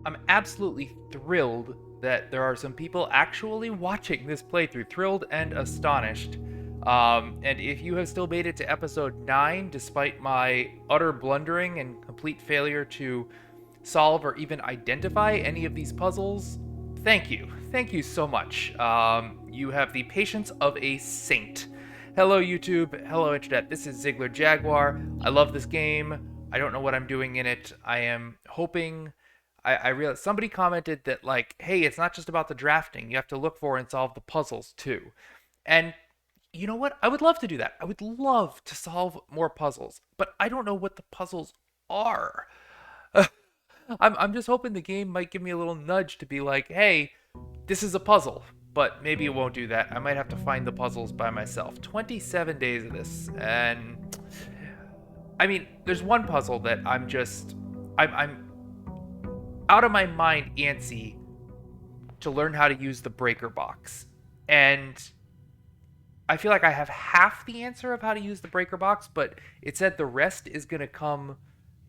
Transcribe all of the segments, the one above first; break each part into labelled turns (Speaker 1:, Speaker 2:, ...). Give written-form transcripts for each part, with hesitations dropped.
Speaker 1: I'm absolutely thrilled that there are some people actually watching this playthrough. Thrilled and astonished. And if you have still made it to episode 9, despite my utter blundering and complete failure to solve or even identify any of these puzzles, thank you. Thank you so much. You have the patience of a saint. Hello, YouTube. Hello, Internet. This is Zeigler Jaguar. I love this game. I don't know what I'm doing in it. I am hoping. I realized somebody commented that, like, hey, it's not just about the drafting. You have to look for and solve the puzzles too. And you know what? I would love to do that. I would love to solve more puzzles, but I don't know what the puzzles are. I'm just hoping the game might give me a little nudge to be like, hey, this is a puzzle, but maybe it won't do that. I might have to find the puzzles by myself. 27 days of this, and I mean, there's one puzzle that I'm out of my mind antsy to learn how to use the breaker box, and I feel like I have half the answer of how to use the breaker box, but it said the rest is gonna come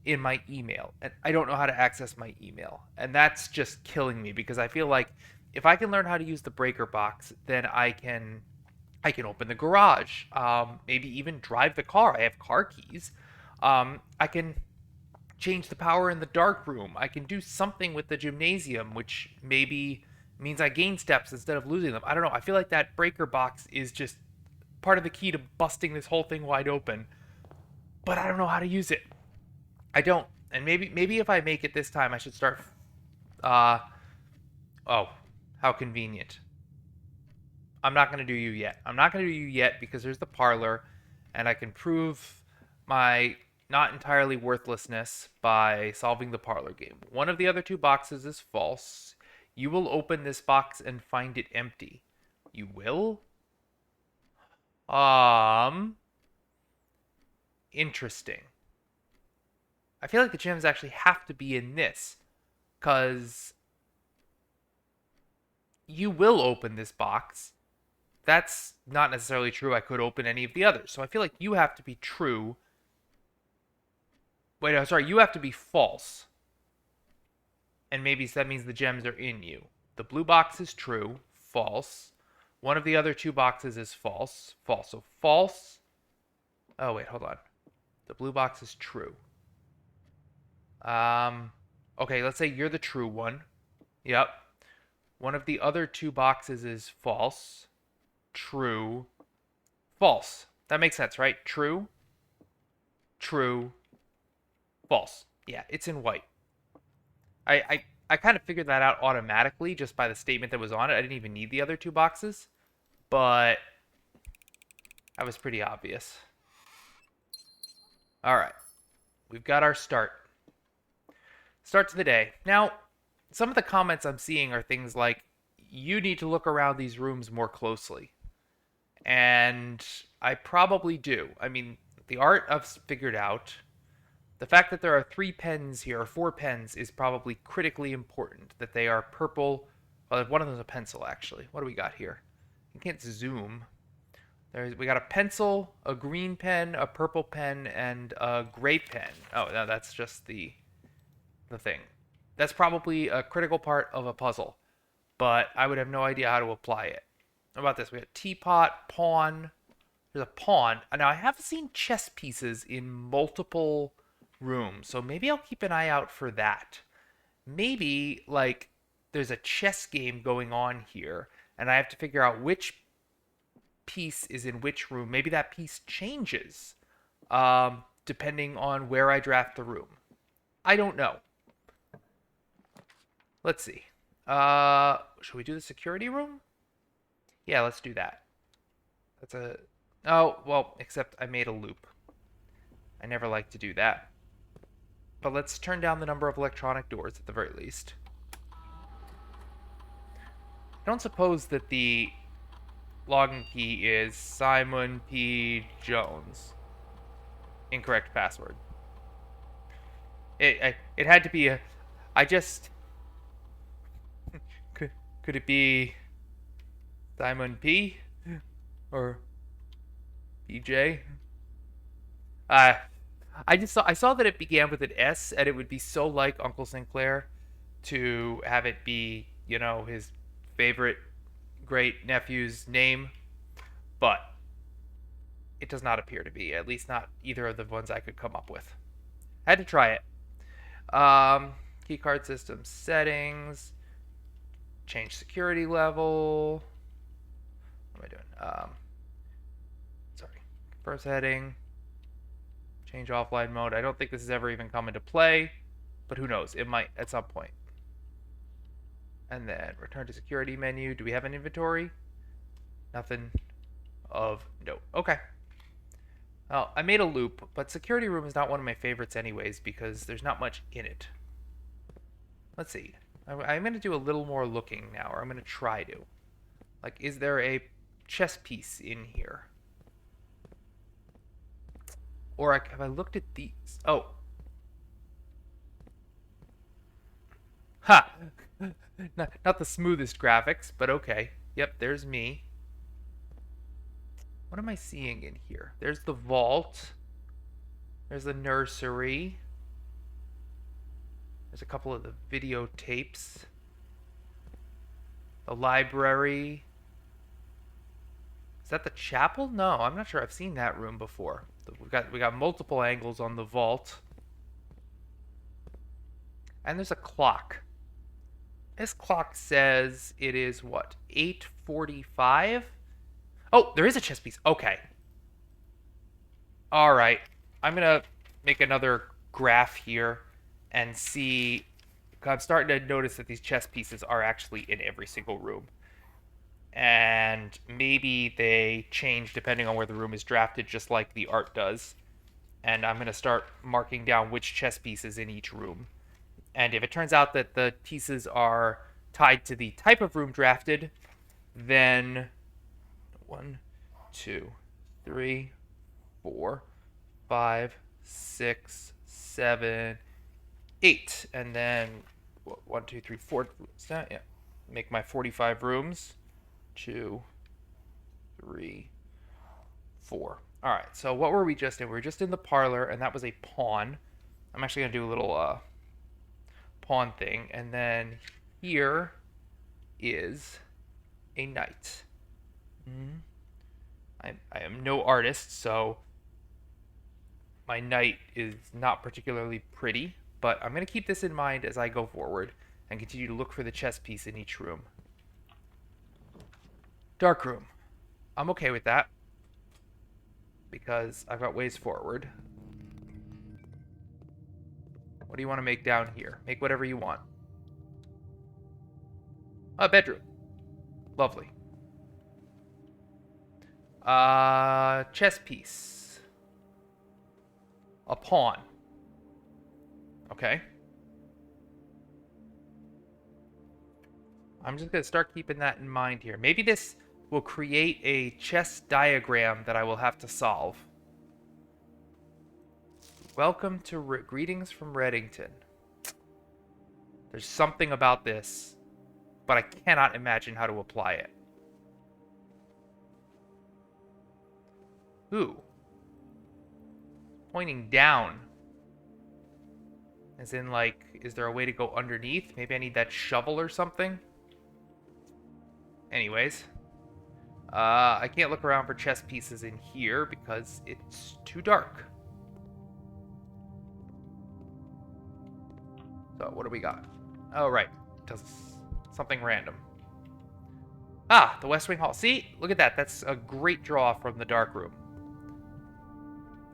Speaker 1: in my email, and I don't know how to access my email, and that's just killing me because I feel like if I can learn how to use the breaker box, then I can open the garage, maybe even drive the car. I have car keys. I can change the power in the dark room. I can do something with the gymnasium, which maybe means I gain steps instead of losing them. I don't know. I feel like that breaker box is just part of the key to busting this whole thing wide open, but I don't know how to use it. I don't. And maybe if I make it this time, I should start. Uh oh, how convenient. I'm not gonna do you yet. I'm not gonna do you yet because there's the parlor, and I can prove my not entirely worthlessness by solving the parlor game. One of the other two boxes is false. You will open this box and find it empty. You will? Um, Interesting. I feel like the gems actually have to be in this, because you will open this box. That's not necessarily true. I could open any of the others. So I feel like you have to be true. Wait, no, sorry. You have to be false. And maybe that means the gems are in you. The blue box is true. False. One of the other two boxes is false. False. So false. Oh, wait, hold on. The blue box is true. Okay, let's say you're the true one. Yep. One of the other two boxes is false. True. False. That makes sense, right? True. True. False. Yeah, it's in white. I kind of figured that out automatically just by the statement that was on it. I didn't even need the other two boxes, but that was pretty obvious. All right. We've got our start. Start to the day. Now, some of the comments I'm seeing are things like, you need to look around these rooms more closely. And I probably do. I mean, the art I've figured out. The fact that there are 3 pens here, or 4 pens, is probably critically important. That they are purple. Well, one of them is a pencil, actually. What do we got here? You can't zoom. We got a pencil, a green pen, a purple pen, and a gray pen. Oh, no, that's just the thing. That's probably a critical part of a puzzle, but I would have no idea how to apply it. How about this? We got teapot, pawn. There's a pawn. Now, I have seen chess pieces in multiple rooms, so maybe I'll keep an eye out for that. Maybe, like, there's a chess game going on here, and I have to figure out which piece is in which room. Maybe that piece changes depending on where I draft the room. I don't know. Let's see. Should we do the security room? Yeah, let's do that. That's a... Oh, well, except I made a loop. I never like to do that. But let's turn down the number of electronic doors at the very least. I don't suppose that the login key is Simon P. Jones. Incorrect password. It had to be a... I just... Could it be Simon P? Or BJ? I saw that it began with an S, and it would be so like Uncle Sinclair to have it be, you know, his favorite great nephew's name, but it does not appear to be, at least not either of the ones I could come up with. I had to try it. Keycard system settings, change security level. What am I doing? Sorry. First heading, change offline mode. I don't think this has ever even come into play, but who knows? It might at some point. And then return to security menu. Do we have an inventory? Nothing of note. Okay. Well, I made a loop, but security room is not one of my favorites anyways because there's not much in it. Let's see. I'm going to do a little more looking now, or I'm going to try to. Like, is there a chess piece in here? Or have I looked at these? Oh. Ha! Not the smoothest graphics, but okay. Yep, there's me. What am I seeing in here? There's the vault. There's the nursery. There's a couple of the videotapes. The library. Is that the chapel? No, I'm not sure I've seen that room before. We got multiple angles on the vault. And there's a clock. This clock says it is what? 8:45? Oh, there is a chess piece. Okay. All right. I'm going to make another graph here and see. I'm starting to notice that these chess pieces are actually in every single room. And maybe they change depending on where the room is drafted, just like the art does. And I'm going to start marking down which chess piece is in each room. And if it turns out that the pieces are tied to the type of room drafted, then 1, 2, 3, 4, 5, 6, 7, 8. And then 1, 2, 3, 4. Yeah. Make my 45 rooms. 2, 3, 4. All right, so what were we just in? We were just in the parlor, and that was a pawn. I'm actually going to do a little pawn thing. And then here is a knight. I am no artist, so my knight is not particularly pretty, but I'm going to keep this in mind as I go forward and continue to look for the chess piece in each room. Dark room. I'm okay with that because I've got ways forward. What do you want to make down here? Make whatever you want. A bedroom. Lovely. Chess piece. A pawn. Okay. I'm just going to start keeping that in mind here. Maybe this will create a chess diagram that I will have to solve. Welcome to Greetings from Reddington. There's something about this, but I cannot imagine how to apply it. Ooh. Pointing down. As in, like, is there a way to go underneath? Maybe I need that shovel or something? Anyways. I can't look around for chess pieces in here because it's too dark. So, what do we got? Oh, right. Does something random. Ah, the West Wing Hall. See? Look at that. That's a great draw from the dark room.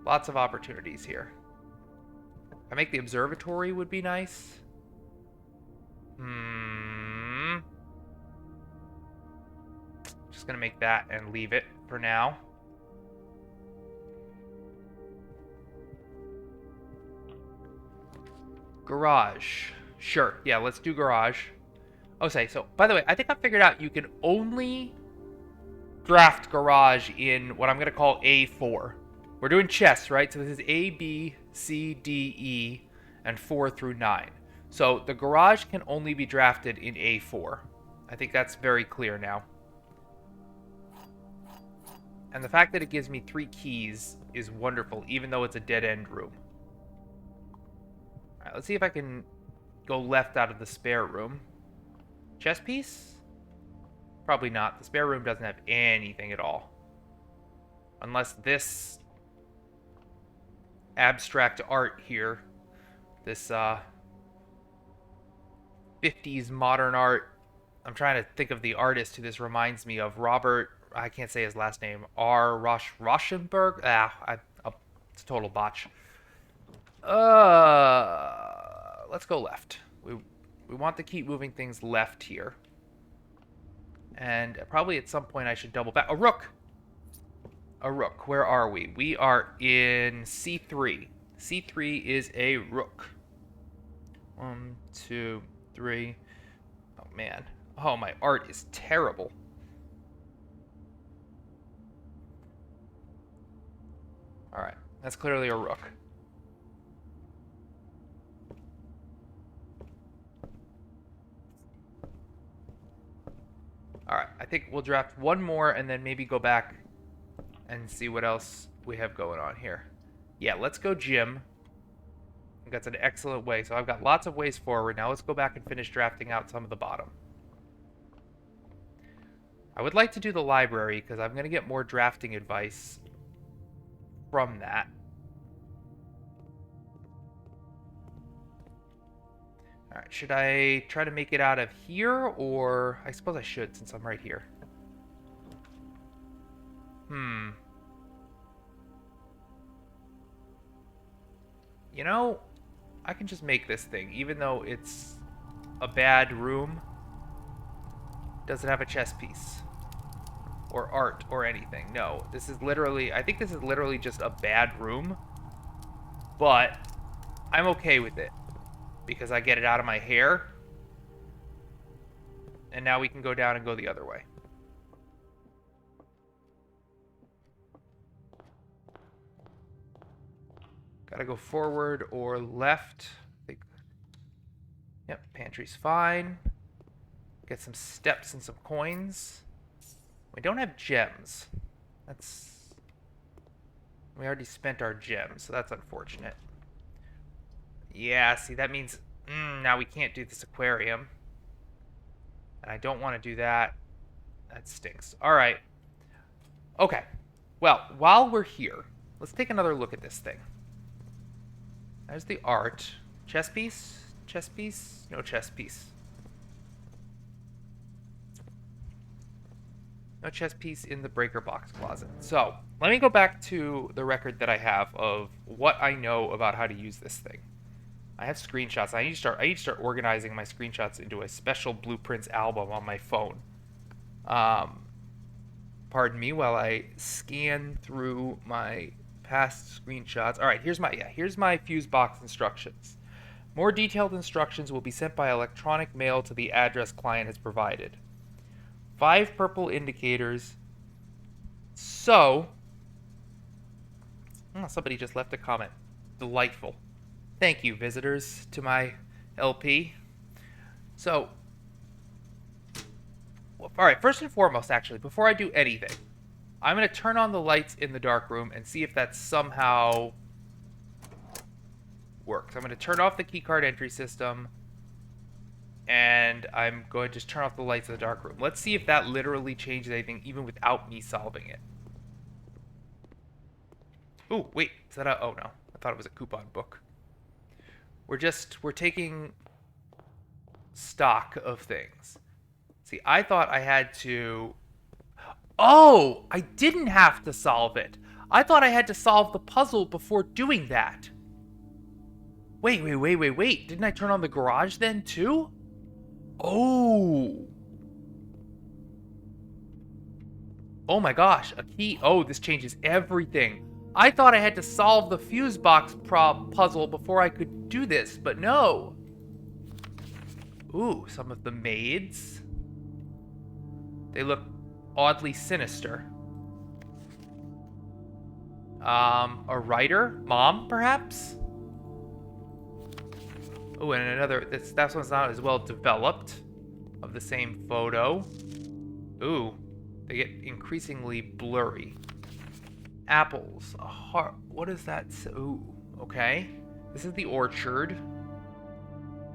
Speaker 1: Lots of opportunities here. I make the observatory would be nice. Just gonna make that and leave it for now. Garage. Sure. Yeah, let's do garage. Okay, so, by the way, I think I figured out you can only draft garage in what I'm going to call A4. We're doing chess, right? So this is A, B, C, D, E, and 4 through 9. So the garage can only be drafted in A4. I think that's very clear now. And the fact that it gives me 3 keys is wonderful, even though it's a dead-end room. Alright, let's see if I can go left out of the spare room. Chess piece? Probably not. The spare room doesn't have anything at all. Unless this abstract art here, this 50s modern art. I'm trying to think of the artist who this reminds me of. Robert, I can't say his last name. Rauschenberg? It's a total botch. Let's go left. We want to keep moving things left here. And probably at some point I should double back. A rook! A rook. Where are we? We are in C3. C3 is a rook. 1, 2, 3. Oh, man. Oh, my art is terrible. Alright. That's clearly a rook. Alright. I think we'll draft one more and then maybe go back and see what else we have going on here. Yeah, let's go Jim. That's an excellent way. So I've got lots of ways forward. Now let's go back and finish drafting out some of the bottom. I would like to do the library because I'm going to get more drafting advice from that. Alright, should I try to make it out of here? Or I suppose I should since I'm right here. You know, I can just make this thing, even though it's a bad room. Does it have a chess piece? Or art or anything? No, this is literally, I think this is literally just a bad room. But I'm okay with it because I get it out of my hair. And now we can go down and go the other way. Gotta go forward or left. Yep, pantry's fine. Get some steps and some coins. We don't have gems. We already spent our gems, so that's unfortunate. Yeah, see, that means now we can't do this aquarium. And I don't want to do that. That stinks. All right. Okay. Well, while we're here, let's take another look at this thing. There's the art. Chess piece? Chess piece? No chess piece. No chess piece in the breaker box closet. So, let me go back to the record that I have of what I know about how to use this thing. I have screenshots. I need to start organizing my screenshots into a special blueprints album on my phone. Pardon me while I scan through my past screenshots. All right, here's my fuse box instructions. More detailed instructions will be sent by electronic mail to the address client has provided. 5 purple indicators. So, somebody just left a comment. Delightful. Thank you, visitors, to my LP. So, all right, first and foremost, actually, before I do anything, I'm going to turn on the lights in the dark room and see if that somehow works. I'm going to turn off the keycard entry system, and I'm going to just turn off the lights in the dark room. Let's see if that literally changes anything, even without me solving it. Ooh, wait, is that oh no, I thought it was a coupon book. We're taking stock of things. See, I thought I had to... Oh, I didn't have to solve it. I thought I had to solve the puzzle before doing that. Wait. Didn't I turn on the garage then, too? Oh. Oh my gosh, a key. Oh, this changes everything. I thought I had to solve the fuse box puzzle before I could do this, but no. Ooh, some of the maids. They look oddly sinister. A writer? Mom, perhaps? Oh, and another, that one's not as well developed, of the same photo. Ooh, they get increasingly blurry. Apples, a heart, what is that? Ooh, okay. This is the orchard.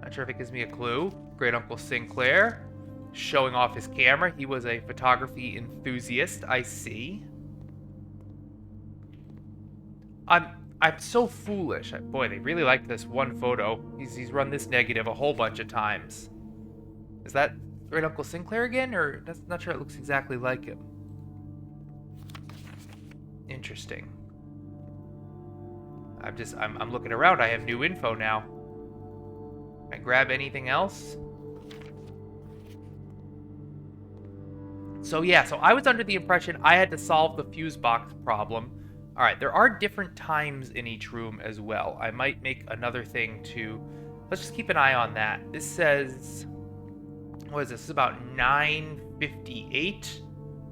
Speaker 1: Not sure if it gives me a clue. Great Uncle Sinclair. Showing off his camera. He was a photography enthusiast, I see. I'm so foolish. Boy, they really like this one photo. He's run this negative a whole bunch of times. Is that Great Uncle Sinclair again? Or that's not sure it looks exactly like him. Interesting. I'm looking around. I have new info now. Can I grab anything else? So yeah, so I was under the impression I had to solve the fuse box problem. Alright, there are different times in each room as well. I might make another thing to... Let's just keep an eye on that. This says... What is this? This is about 9:58?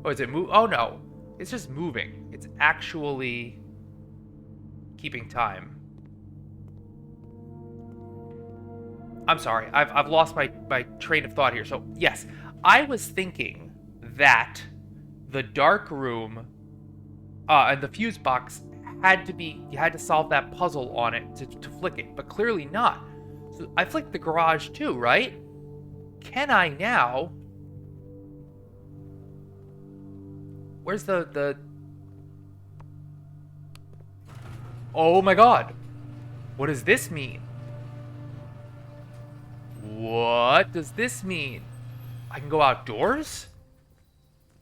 Speaker 1: Oh, is it move? Oh no. It's just moving. It's actually keeping time. I'm sorry. I've lost my train of thought here. So, yes. I was thinking that the dark room and the fuse box had to be... You had to solve that puzzle on it to flick it. But clearly not. So I flicked the garage too, right? Can I now... Where's the... Oh my god. What does this mean? What does this mean? I can go outdoors?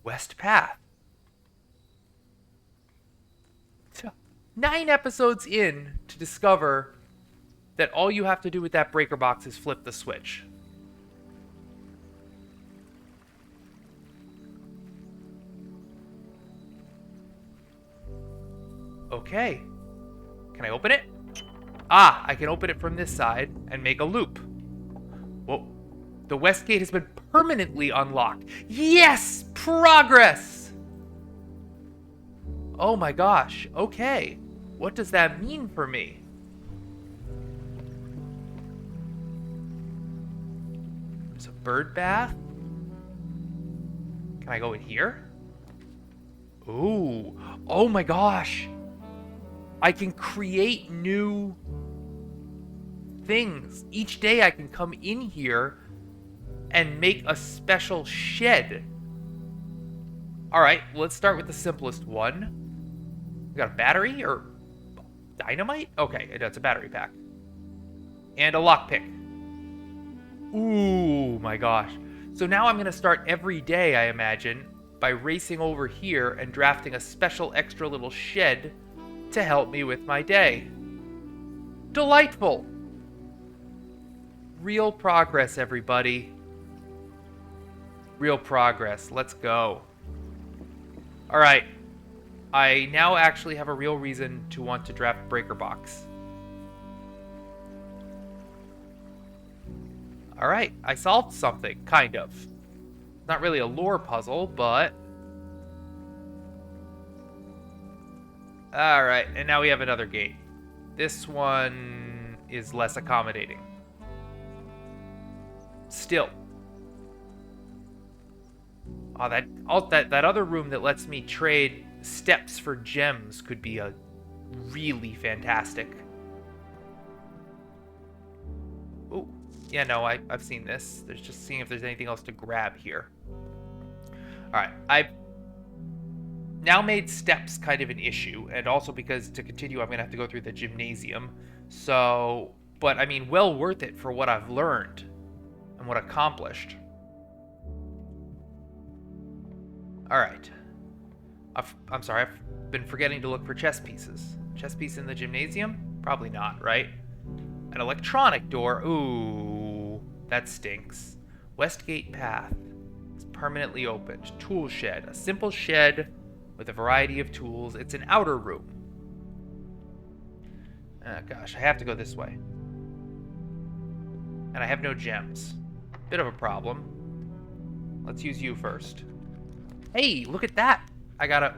Speaker 1: West Path. 9 episodes in to discover that all you have to do with that breaker box is flip the switch. Okay. Can I open it? Ah, I can open it from this side and make a loop. Whoa. The west gate has been permanently unlocked. Yes! Progress! Oh my gosh. Okay. What does that mean for me? There's a bird bath. Can I go in here? Ooh. Oh my gosh. I can create new things. Each day I can come in here and make a special shed. Alright, let's start with the simplest one. We got a battery or dynamite? Okay, that's a battery pack. And a lockpick. Ooh, my gosh. So now I'm going to start every day, I imagine, by racing over here and drafting a special extra little shed to help me with my day. Delightful. Real progress, everybody. Real progress. Let's go. Alright. I now actually have a real reason to want to draft Breaker Box. Alright, I solved something, kind of. Not really a lore puzzle, but... Alright, and now we have another gate. This one is less accommodating. Still. Oh, that other room that lets me trade steps for gems could be a really fantastic. Oh, yeah, no, I've seen this. There's just seeing if there's anything else to grab here. Alright, I've now made steps kind of an issue, and also because to continue I'm going to have to go through the gymnasium. So, but I mean, well worth it for what I've learned and what accomplished. Alright. I'm sorry, I've been forgetting to look for chess pieces. Chess piece in the gymnasium? Probably not, right? An electronic door. Ooh, that stinks. Westgate Path. It's permanently opened. Tool shed. A simple shed with a variety of tools. It's an outer room. Oh, gosh, I have to go this way. And I have no gems. Bit of a problem. Let's use you first. Hey, look at that! I gotta...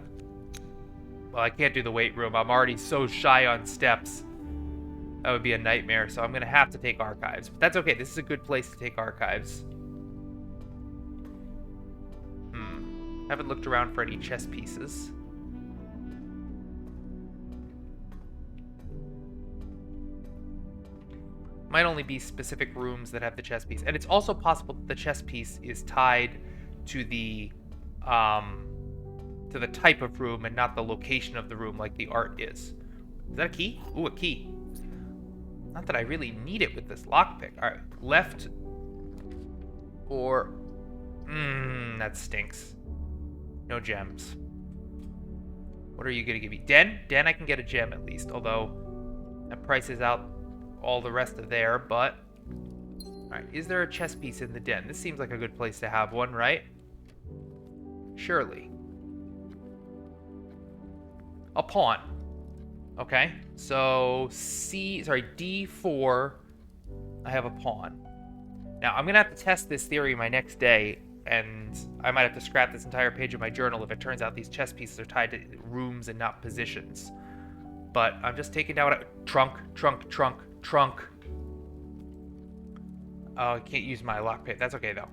Speaker 1: Well, I can't do the weight room. I'm already so shy on steps. That would be a nightmare, so I'm gonna have to take archives. But that's okay, this is a good place to take archives. Haven't looked around for any chess pieces. might only be specific rooms that have the chess piece. And it's also possible that the chess piece is tied to the type of room and not the location of the room like the art is. Is that a key? Ooh, a key. Not that I really need it with this lockpick. All right, left or... that stinks. No gems. What are you going to give me? Den? Den, I can get a gem at least, although that prices out all the rest of there, but... Alright, is there a chess piece in the den? This seems like a good place to have one, right? Surely. A pawn. Okay, so D4, I have a pawn. Now, I'm going to have to test this theory my next day, and I might have to scrap this entire page of my journal if it turns out these chess pieces are tied to rooms and not positions. But I'm just taking down a trunk. Oh, I can't use my lockpick. That's okay, though.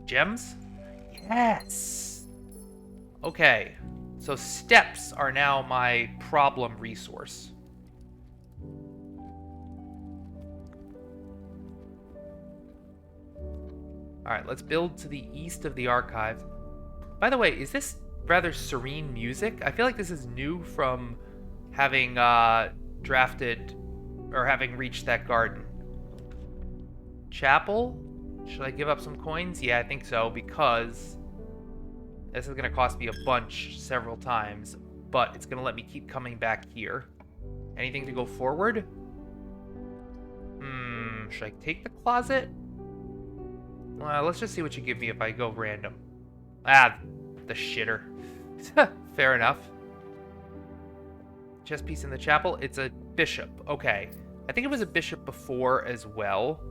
Speaker 1: Gems? Yes! Okay, so steps are now my problem resource. Alright, let's build to the east of the archive. By the way, is this rather serene music? I feel like this is new from having drafted or having reached that garden. Chapel? Should I give up some coins? Yeah, I think so, because this is going to cost me a bunch several times, but it's going to let me keep coming back here. Anything to go forward? Should I take the closet? Let's just see what you give me if I go random. Ah, the shitter. Fair enough. Chess piece in the chapel. It's a bishop. Okay. I think it was a bishop before as well.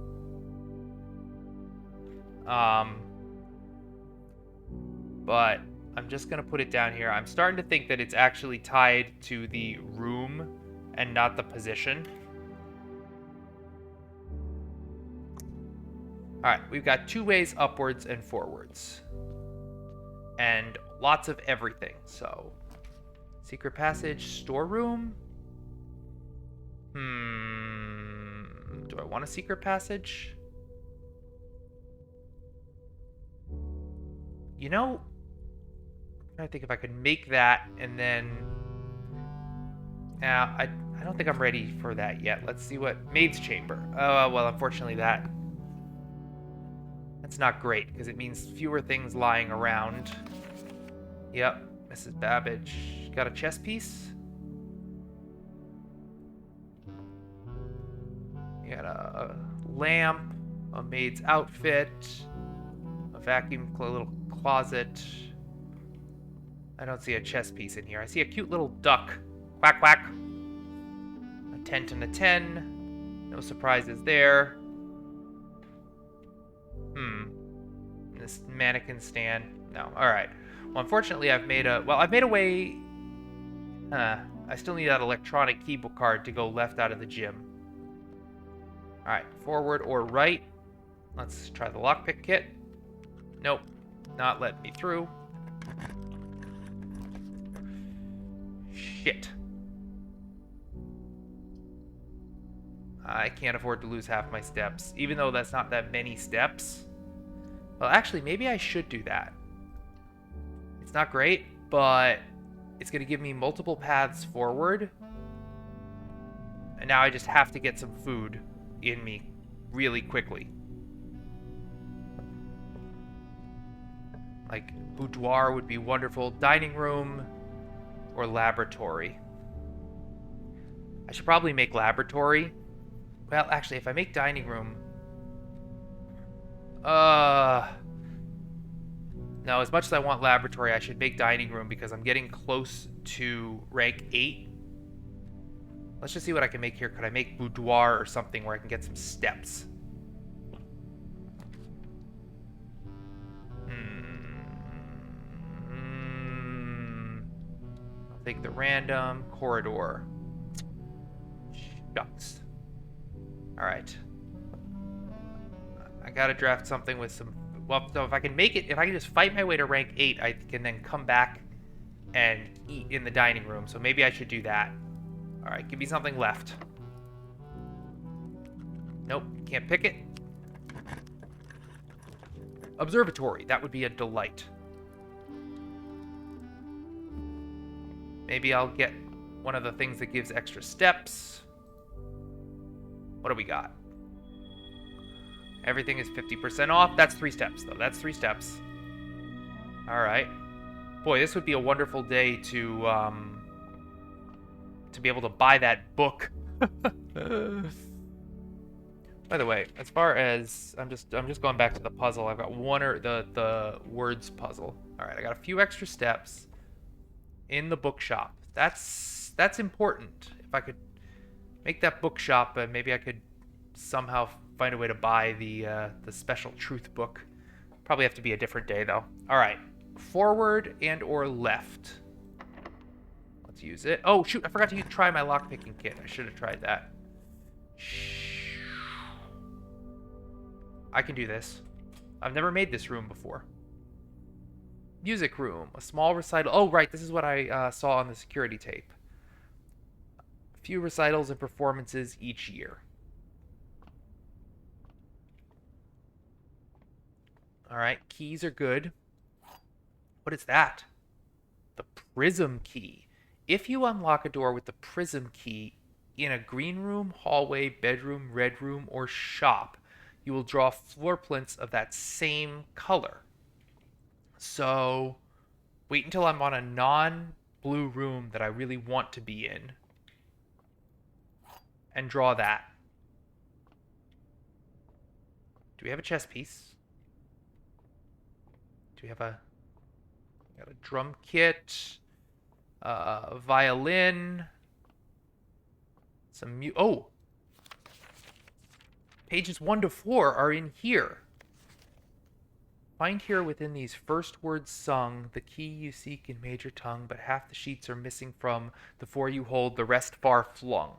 Speaker 1: But I'm just going to put it down here. I'm starting to think that it's actually tied to the room and not the position. Alright, we've got 2 ways upwards and forwards. And lots of everything, so... Secret passage, storeroom? Do I want a secret passage? You know, I'm trying to think if I could make that and then... I don't think I'm ready for that yet. Let's see what... Maid's chamber. Oh, well, unfortunately that's not great, because it means fewer things lying around. Yep, Mrs. Babbage. Got a chess piece? You got a lamp, a maid's outfit, a vacuum little closet. I don't see a chess piece in here. I see a cute little duck. Quack, quack. A tent and a 10. No surprises there. This mannequin stand. No. Alright. Well, unfortunately, I've made a way... I still need that electronic keyboard card to go left out of the gym. Alright. Forward or right. Let's try the lockpick kit. Nope. Not letting me through. Shit. I can't afford to lose half my steps, even though that's not that many steps. Well, actually, maybe I should do that. It's not great, but it's going to give me multiple paths forward. And now I just have to get some food in me really quickly. Like, boudoir would be wonderful. Dining room or laboratory. I should probably make laboratory. Well, actually, if I make dining room... No, as much as I want laboratory, I should make dining room because I'm getting close to rank 8. Let's just see what I can make here. Could I make boudoir or something where I can get some steps? I'll take the random corridor. Shucks. Alright. I gotta draft something with some... Well, so if I can make it... If I can just fight my way to rank 8, I can then come back and eat in the dining room. So maybe I should do that. Alright, give me something left. Nope, can't pick it. Observatory, that would be a delight. Maybe I'll get one of the things that gives extra steps. What do we got? Everything is 50% off. That's 3 steps, though. That's 3 steps. All right. Boy, this would be a wonderful day to be able to buy that book. By the way, as far as I'm just going back to the puzzle. I've got one or the words puzzle. All right, I got a few extra steps in the bookshop. That's important. If I could make that bookshop, maybe I could somehow find a way to buy the special truth book. Probably have to be a different day though. All right, forward and or left. Let's use it. Oh shoot, I forgot to try my lockpicking kit. I should have tried that. I can do this. I've never made this room before. Music room, a small recital. Oh right, this is what I saw on the security tape. A few recitals and performances each year. All right, keys are good. What is that? The prism key. If you unlock a door with the prism key in a green room, hallway, bedroom, red room, or shop, you will draw floor prints of that same color. So, wait until I'm on a non-blue room that I really want to be in, and draw that. Do we have a chess piece? Do we have got a drum kit, a violin, some oh! Pages 1 to 4 are in here. Find here within these first words sung the key you seek in major tongue, but half the sheets are missing from the 4 you hold, the rest far flung.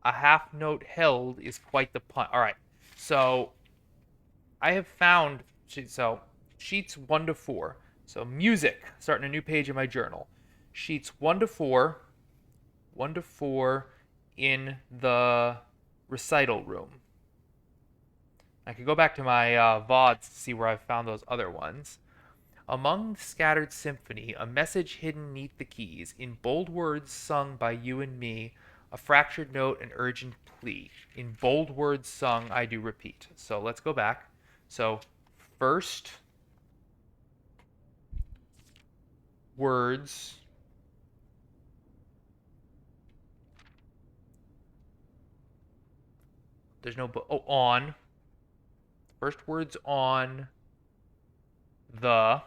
Speaker 1: A half note held is quite the pun. All right, so I have found sheets 1 to 4. So music, starting a new page in my journal. Sheets 1 to 4, 1 to 4 in the recital room. I could go back to my VODs to see where I've found those other ones. Among the scattered symphony, a message hidden neath the keys, in bold words sung by you and me, a fractured note, an urgent plea. In bold words sung, I do repeat. So let's go back. So first words there's no on. First words on the. All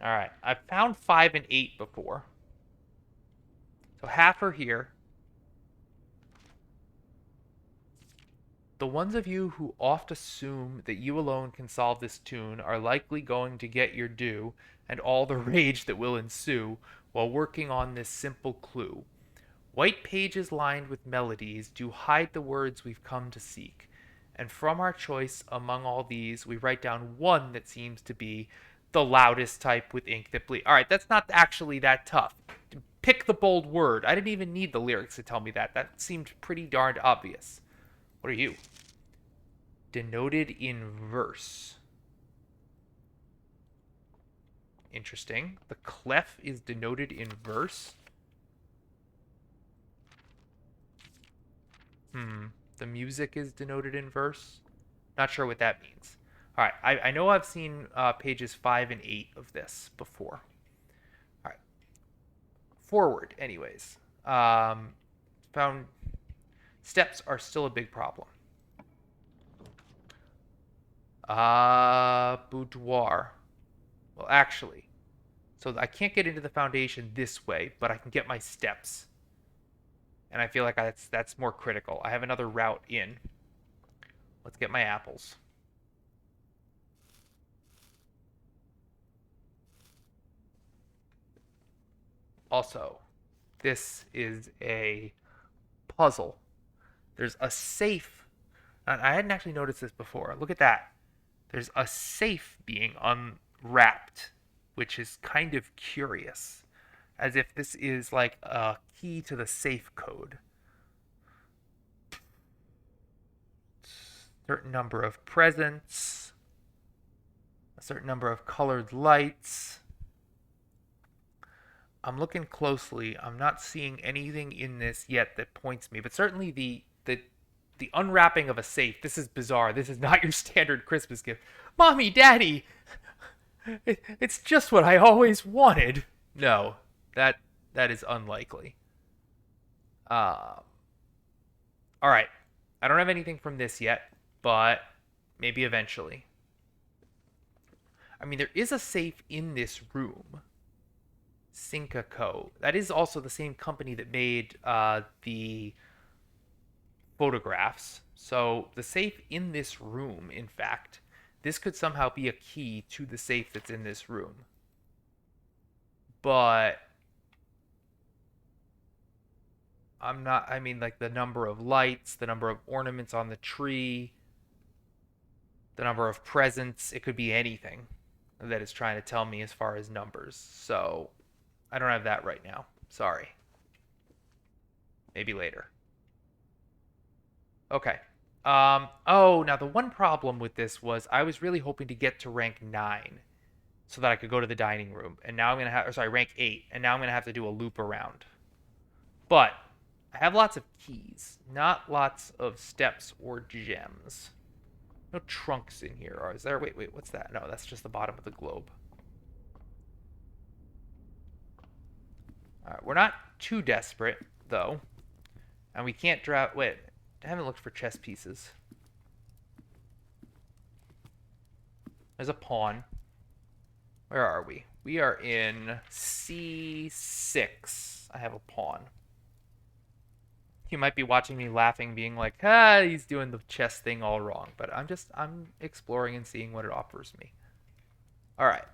Speaker 1: right, I've found 5 and 8 before. So half are here. The ones of you who oft assume that you alone can solve this tune are likely going to get your due and all the rage that will ensue while working on this simple clue. White pages lined with melodies do hide the words we've come to seek, and from our choice among all these, we write down one that seems to be the loudest type with ink that bleeds. All right, that's not actually that tough. Pick the bold word. I didn't even need the lyrics to tell me that. That seemed pretty darned obvious. What are you? Denoted in verse. Interesting. The clef is denoted in verse. The music is denoted in verse. Not sure what that means. All right, I know I've seen pages 5 and 8 of this before. All right. Forward, anyways. Found steps are still a big problem. Boudoir. Well, actually, so I can't get into the foundation this way, but I can get my steps. And I feel like that's more critical. I have another route in. Let's get my apples. Also, this is a puzzle. There's a safe. And I hadn't actually noticed this before. Look at that. There's a safe being unwrapped, which is kind of curious. As if this is like a key to the safe code. certain number of presents, a certain number of colored lights. I'm looking closely. I'm not seeing anything in this yet that points me, but certainly the unwrapping of a safe. This is bizarre. This is not your standard Christmas gift. Mommy, Daddy, it's just what I always wanted. No, that that is unlikely. Uh, all right. I don't have anything from this yet, but maybe eventually. I mean, there is a safe in this room. Sinca Co. That is also the same company that made the photographs. So the safe in this room, in fact, this could somehow be a key to the safe that's in this room. But I'm not, I mean, like the number of lights, the number of ornaments on the tree, the number of presents, it could be anything that it's trying to tell me as far as numbers. So I don't have that right now. Sorry. Maybe later. Okay. Oh, now the one problem with this was I was really hoping to get to rank 9 so that I could go to the dining room. And now I'm going to have, or sorry, rank 8. And now I'm going to have to do a loop around. But I have lots of keys, not lots of steps or gems. No trunks in here. Or is there? Wait, what's that? No, that's just the bottom of the globe. All right, we're not too desperate, though. And we can't drop. Wait, I haven't looked for chess pieces. There's a pawn. Where are we? We are in C6. I have a pawn. You might be watching me laughing, being like, he's doing the chess thing all wrong. But I'm exploring and seeing what it offers me. All right.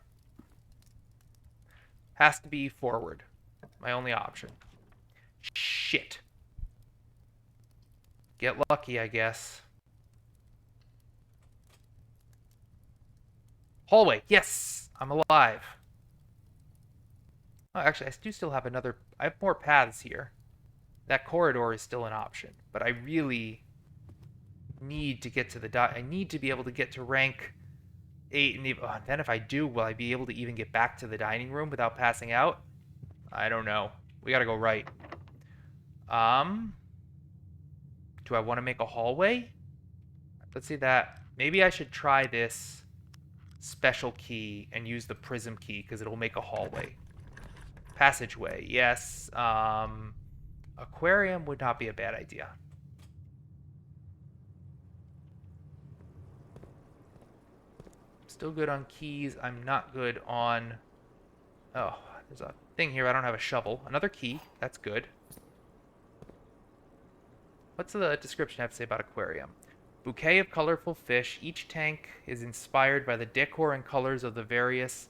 Speaker 1: Has to be forward. My only option. Shit. Get lucky, I guess. Hallway. Yes! I'm alive. Oh, actually, I do still have another... I have more paths here. That corridor is still an option. But I really need to get to the... I need to be able to get to rank 8. And then if I do, will I be able to even get back to the dining room without passing out? I don't know. We gotta go right. Do I want to make a hallway? Let's see that. Maybe I should try this special key and use the prism key because it'll make a hallway. Passageway, yes. Aquarium would not be a bad idea. Still good on keys. I'm not good on... Oh, there's a thing here. I don't have a shovel. Another key. That's good. What's the description have to say about aquarium? Bouquet of colorful fish. Each tank is inspired by the decor and colors of the various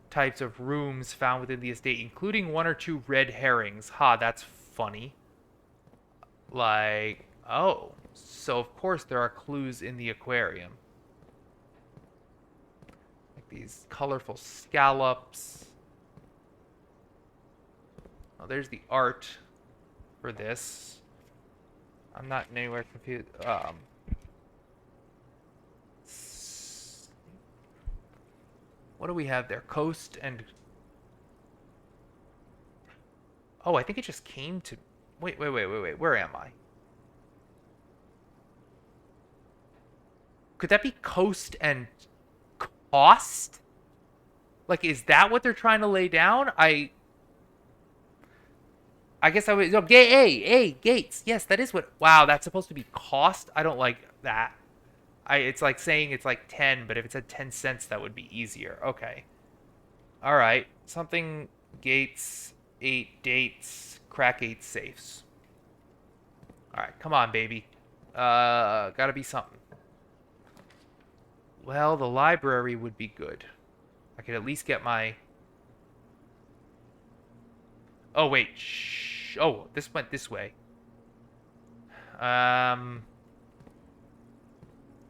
Speaker 1: types of rooms found within the estate, including 1 or 2 red herrings. Ha, that's funny. Like, oh, so of course there are clues in the aquarium. Like these colorful scallops. Oh, there's the art for this. I'm not anywhere confused. What do we have there? Coast and... Oh, I think it just came to... Wait. Where am I? Could that be coast and cost? Like, is that what they're trying to lay down? I guess I would... No, gates. Yes, that is what... Wow, that's supposed to be cost? I don't like that. It's like saying it's like 10, but if it said 10 cents, that would be easier. Okay. All right. Something gates, 8 dates, crack 8 safes. All right, come on, baby. Gotta be something. Well, the library would be good. I could at least get my... Oh, wait. Shh. Oh, this went this way. I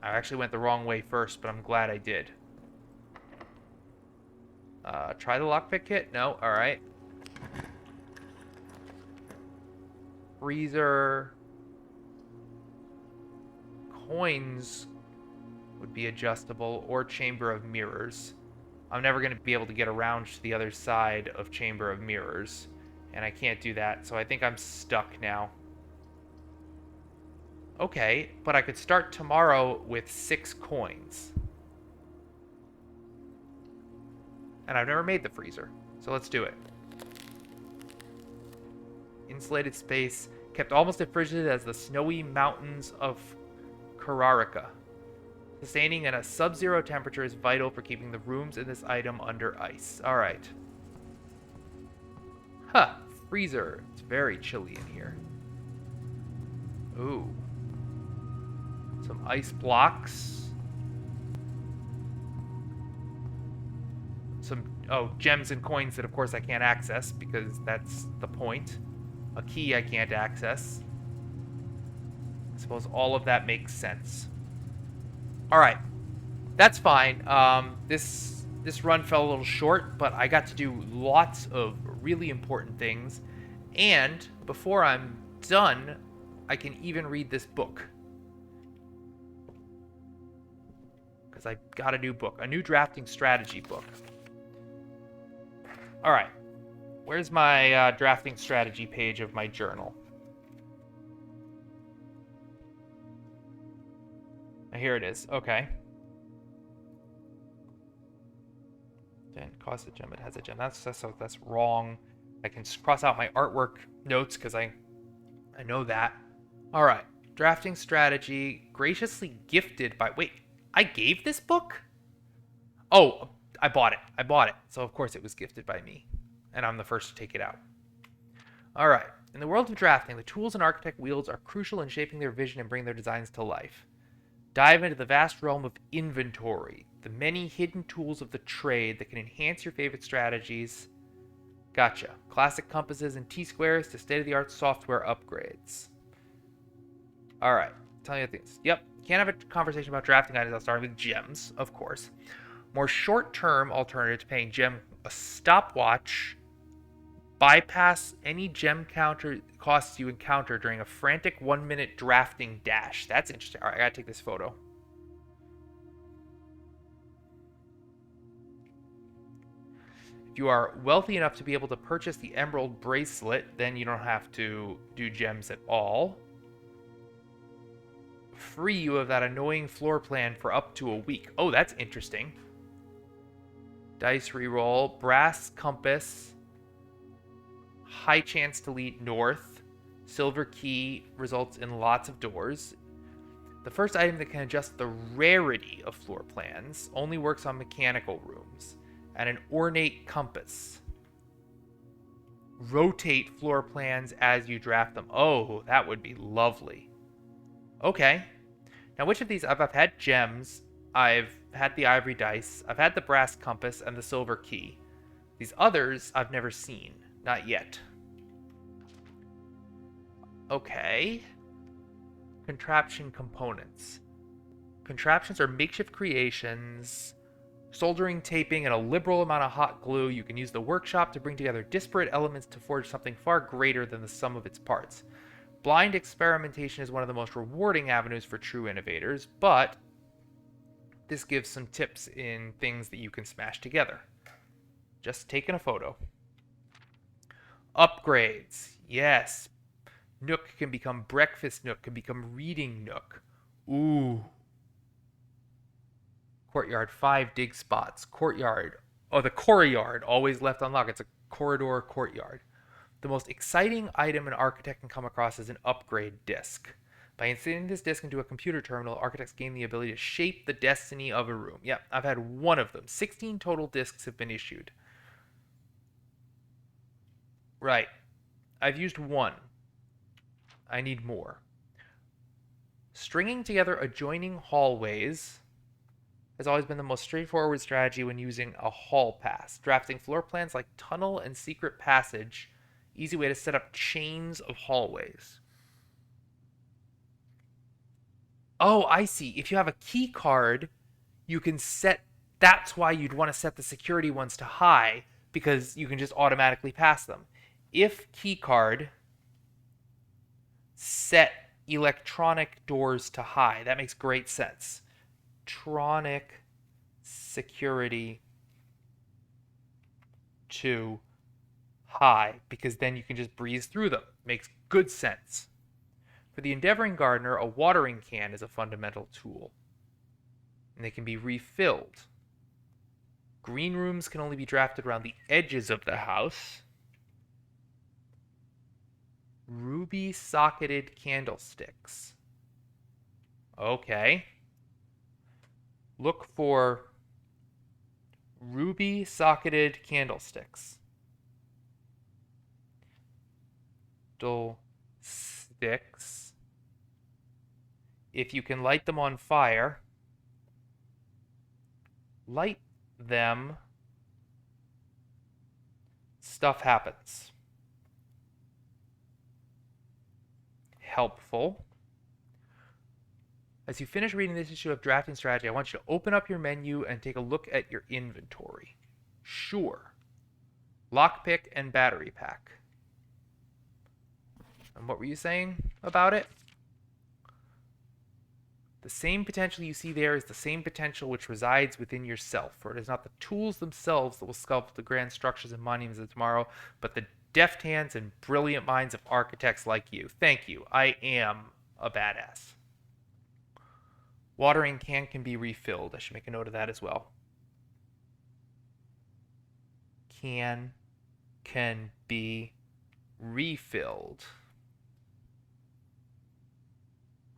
Speaker 1: actually went the wrong way first, but I'm glad I did. Try the lockpick kit? No? Alright. Freezer. coins would be adjustable, or chamber of mirrors. I'm never going to be able to get around to the other side of chamber of mirrors, and I can't do that, so I think I'm stuck now. Okay, but I could start tomorrow with 6 coins. And I've never made the freezer, so let's do it. Insulated space, kept almost as frigid as the snowy mountains of Kararika. Sustaining at a sub-zero temperature is vital for keeping the rooms in this item under ice. Alright. Huh, freezer. It's very chilly in here. Ooh. Some ice blocks. Some, gems and coins that of course I can't access because that's the point. A key I can't access. I suppose all of that makes sense. Alright. That's fine. This run fell a little short, but I got to do lots of really important things. And before I'm done, I can even read this book. Because I got a new book. A new drafting strategy book. Alright. Where's my drafting strategy page of my journal? Here it is. Okay. Didn't cost a gem. It has a gem. That's wrong. I can cross out my artwork notes because I know that. All right. Drafting strategy graciously gifted by. Wait, I gave this book? Oh, I bought it. So of course it was gifted by me, and I'm the first to take it out. All right. In the world of drafting, the tools an architect wields are crucial in shaping their vision and bringing their designs to life. Dive into the vast realm of inventory, the many hidden tools of the trade that can enhance your favorite strategies. Gotcha. Classic compasses and T-squares to state-of-the-art software upgrades. Alright, tell you things. Yep, can't have a conversation about drafting items without starting with gems, of course. More short-term alternative to paying gem, a stopwatch. Bypass any gem counter costs you encounter during a frantic 1-minute drafting dash. That's interesting. All right, I gotta take this photo. If you are wealthy enough to be able to purchase the emerald bracelet, then you don't have to do gems at all. Free you of that annoying floor plan for up to a week. Oh, that's interesting. Dice reroll, brass compass. High chance to lead north. Silver key results in lots of doors. The first item that can adjust the rarity of floor plans only works on mechanical rooms. And an ornate compass. Rotate floor plans as you draft them. Oh, that would be lovely. Okay. Now, which of these? I've had gems. I've had the ivory dice. I've had the brass compass and the silver key. These others I've never seen. Not yet. Okay. Contraption components. Contraptions are makeshift creations. Soldering, taping, and a liberal amount of hot glue. You can use the workshop to bring together disparate elements to forge something far greater than the sum of its parts. Blind experimentation is one of the most rewarding avenues for true innovators, but this gives some tips in things that you can smash together. Just taking a photo. Upgrades. Yes. Nook can become breakfast nook, can become reading nook. Ooh. Courtyard, 5 dig spots. Courtyard. Oh, the courtyard, always left unlocked. It's a corridor courtyard. The most exciting item an architect can come across is an upgrade disc. By inserting this disc into a computer terminal, architects gain the ability to shape the destiny of a room. Yep, I've had one of them. 16 total discs have been issued. Right. I've used one. I need more. Stringing together adjoining hallways has always been the most straightforward strategy when using a hall pass. Drafting floor plans like tunnel and secret passage. Easy way to set up chains of hallways. Oh, I see. If you have a key card, you can set... That's why you'd want to set the security ones to high, because you can just automatically pass them. If key card set electronic doors to high. That makes great sense. Electronic security to high, because then you can just breeze through them. Makes good sense. For the endeavoring gardener, a watering can is a fundamental tool, and they can be refilled. Green rooms can only be drafted around the edges of the house. Ruby socketed candlesticks. Okay. Look for ruby socketed candlesticks. Sticks. If you can light them on fire, light them, stuff happens. Helpful. As you finish reading this issue of Drafting Strategy, I want you to open up your menu and take a look at your inventory. Sure. Lockpick and battery pack. And what were you saying about it? The same potential you see there is the same potential which resides within yourself, for it is not the tools themselves that will sculpt the grand structures and monuments of tomorrow, but the deft hands and brilliant minds of architects like you. Thank you. I am a badass. Watering can be refilled. I should make a note of that as well. Can be refilled.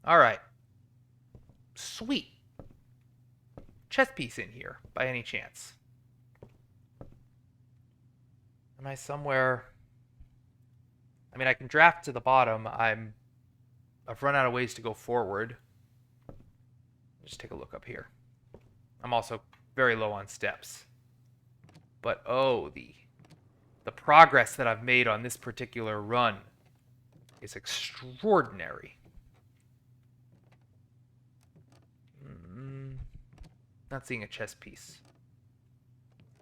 Speaker 1: All right. Sweet. Chess piece in here, by any chance? Am I somewhere? I mean, I can draft to the bottom. I've run out of ways to go forward. Just take a look up here. I'm also very low on steps. But oh, the progress that I've made on this particular run is extraordinary. Not seeing a chess piece.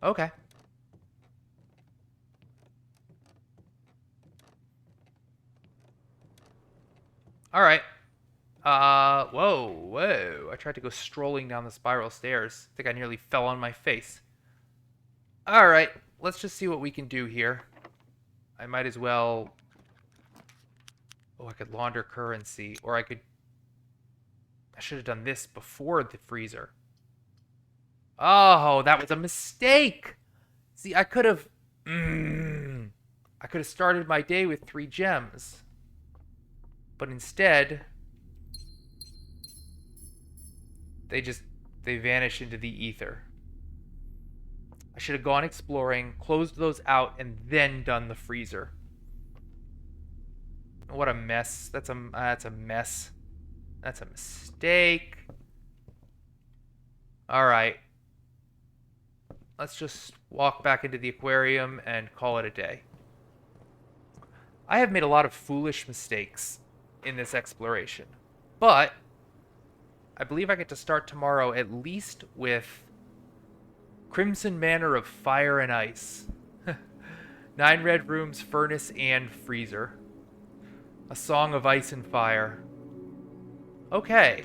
Speaker 1: Okay. All right. Whoa. I tried to go strolling down the spiral stairs. I think I nearly fell on my face. All right. Let's just see what we can do here. I might as well... Oh, I could launder currency. Or I should have done this before the freezer. Oh, that was a mistake. See, I could have started my day with 3 gems. But instead, they vanish into the ether. I should have gone exploring, closed those out, and then done the freezer. What a mess. That's a mess. That's a mistake. All right. Let's just walk back into the aquarium and call it a day. I have made a lot of foolish mistakes in this exploration, but I believe I get to start tomorrow at least with Crimson Manor of Fire and Ice. 9 red rooms, furnace, and freezer. A song of ice and fire. Okay.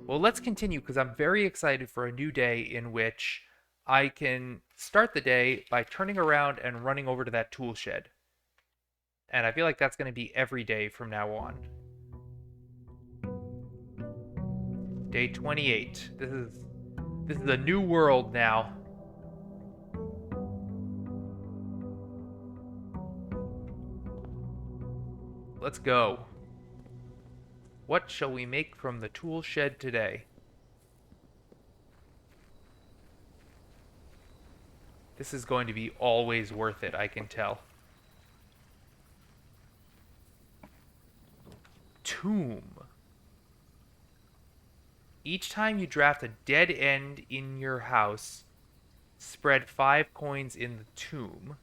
Speaker 1: Well, let's continue, because I'm very excited for a new day in which I can start the day by turning around and running over to that tool shed. And I feel like that's going to be every day from now on. Day 28. This is a new world now. Let's go. What shall we make from the tool shed today? This is going to be always worth it, I can tell. Tomb. Each time you draft a dead end in your house, spread 5 coins in the tomb,